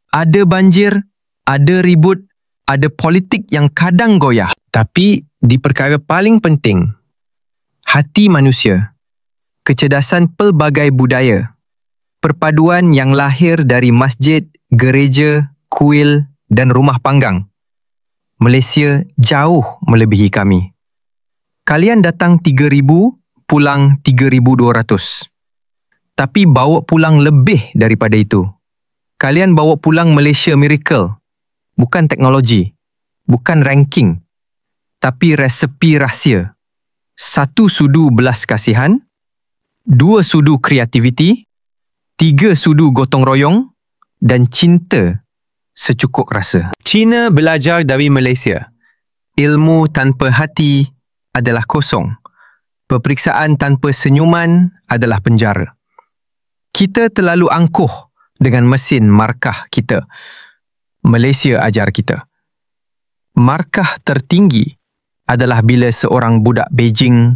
Ada banjir, ada ribut, ada politik yang kadang goyah. Tapi di perkara paling penting, hati manusia, kecerdasan pelbagai budaya, perpaduan yang lahir dari masjid, gereja, kuil dan rumah panggang. Malaysia jauh melebihi kami. Kalian datang 3,000, pulang 3,200. Tapi bawa pulang lebih daripada itu. Kalian bawa pulang Malaysia Miracle. Bukan teknologi, bukan ranking, tapi resepi rahsia. 1 sudu belas kasihan, 2 sudu kreativiti, 3 sudu gotong royong dan cinta secukup rasa. China belajar dari Malaysia. Ilmu tanpa hati adalah kosong. Peperiksaan tanpa senyuman adalah penjara. Kita terlalu angkuh dengan mesin markah kita. Malaysia ajar kita. Markah tertinggi adalah bila seorang budak Beijing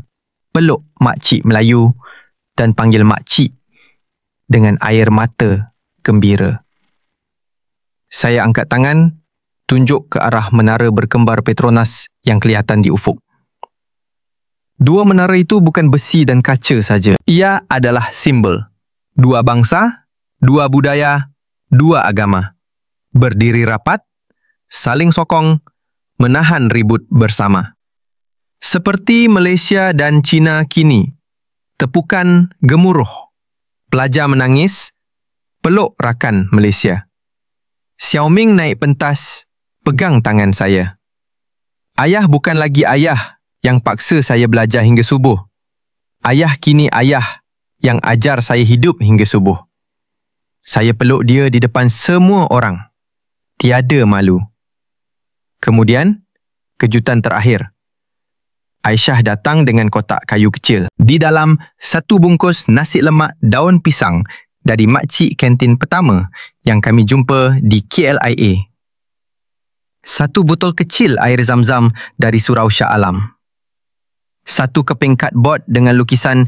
peluk makcik Melayu dan panggil makcik dengan air mata gembira. Saya angkat tangan, tunjuk ke arah menara berkembar Petronas yang kelihatan di ufuk. 2 menara itu bukan besi dan kaca saja. Ia adalah simbol. 2 bangsa, 2 budaya, 2 agama. Berdiri rapat, saling sokong, menahan ribut bersama. Seperti Malaysia dan China kini, tepukan gemuruh. Pelajar menangis, peluk rakan Malaysia. Xiaoming naik pentas, pegang tangan saya. Ayah bukan lagi ayah yang paksa saya belajar hingga subuh. Ayah kini ayah yang ajar saya hidup hingga subuh. Saya peluk dia di depan semua orang. Tiada malu. Kemudian, kejutan terakhir. Aisyah datang dengan kotak kayu kecil. Di dalam 1 bungkus nasi lemak daun pisang dari makcik kantin pertama yang kami jumpa di KLIA. 1 botol kecil air zam-zam dari Surau Shah Alam. 1 keping cardboard dengan lukisan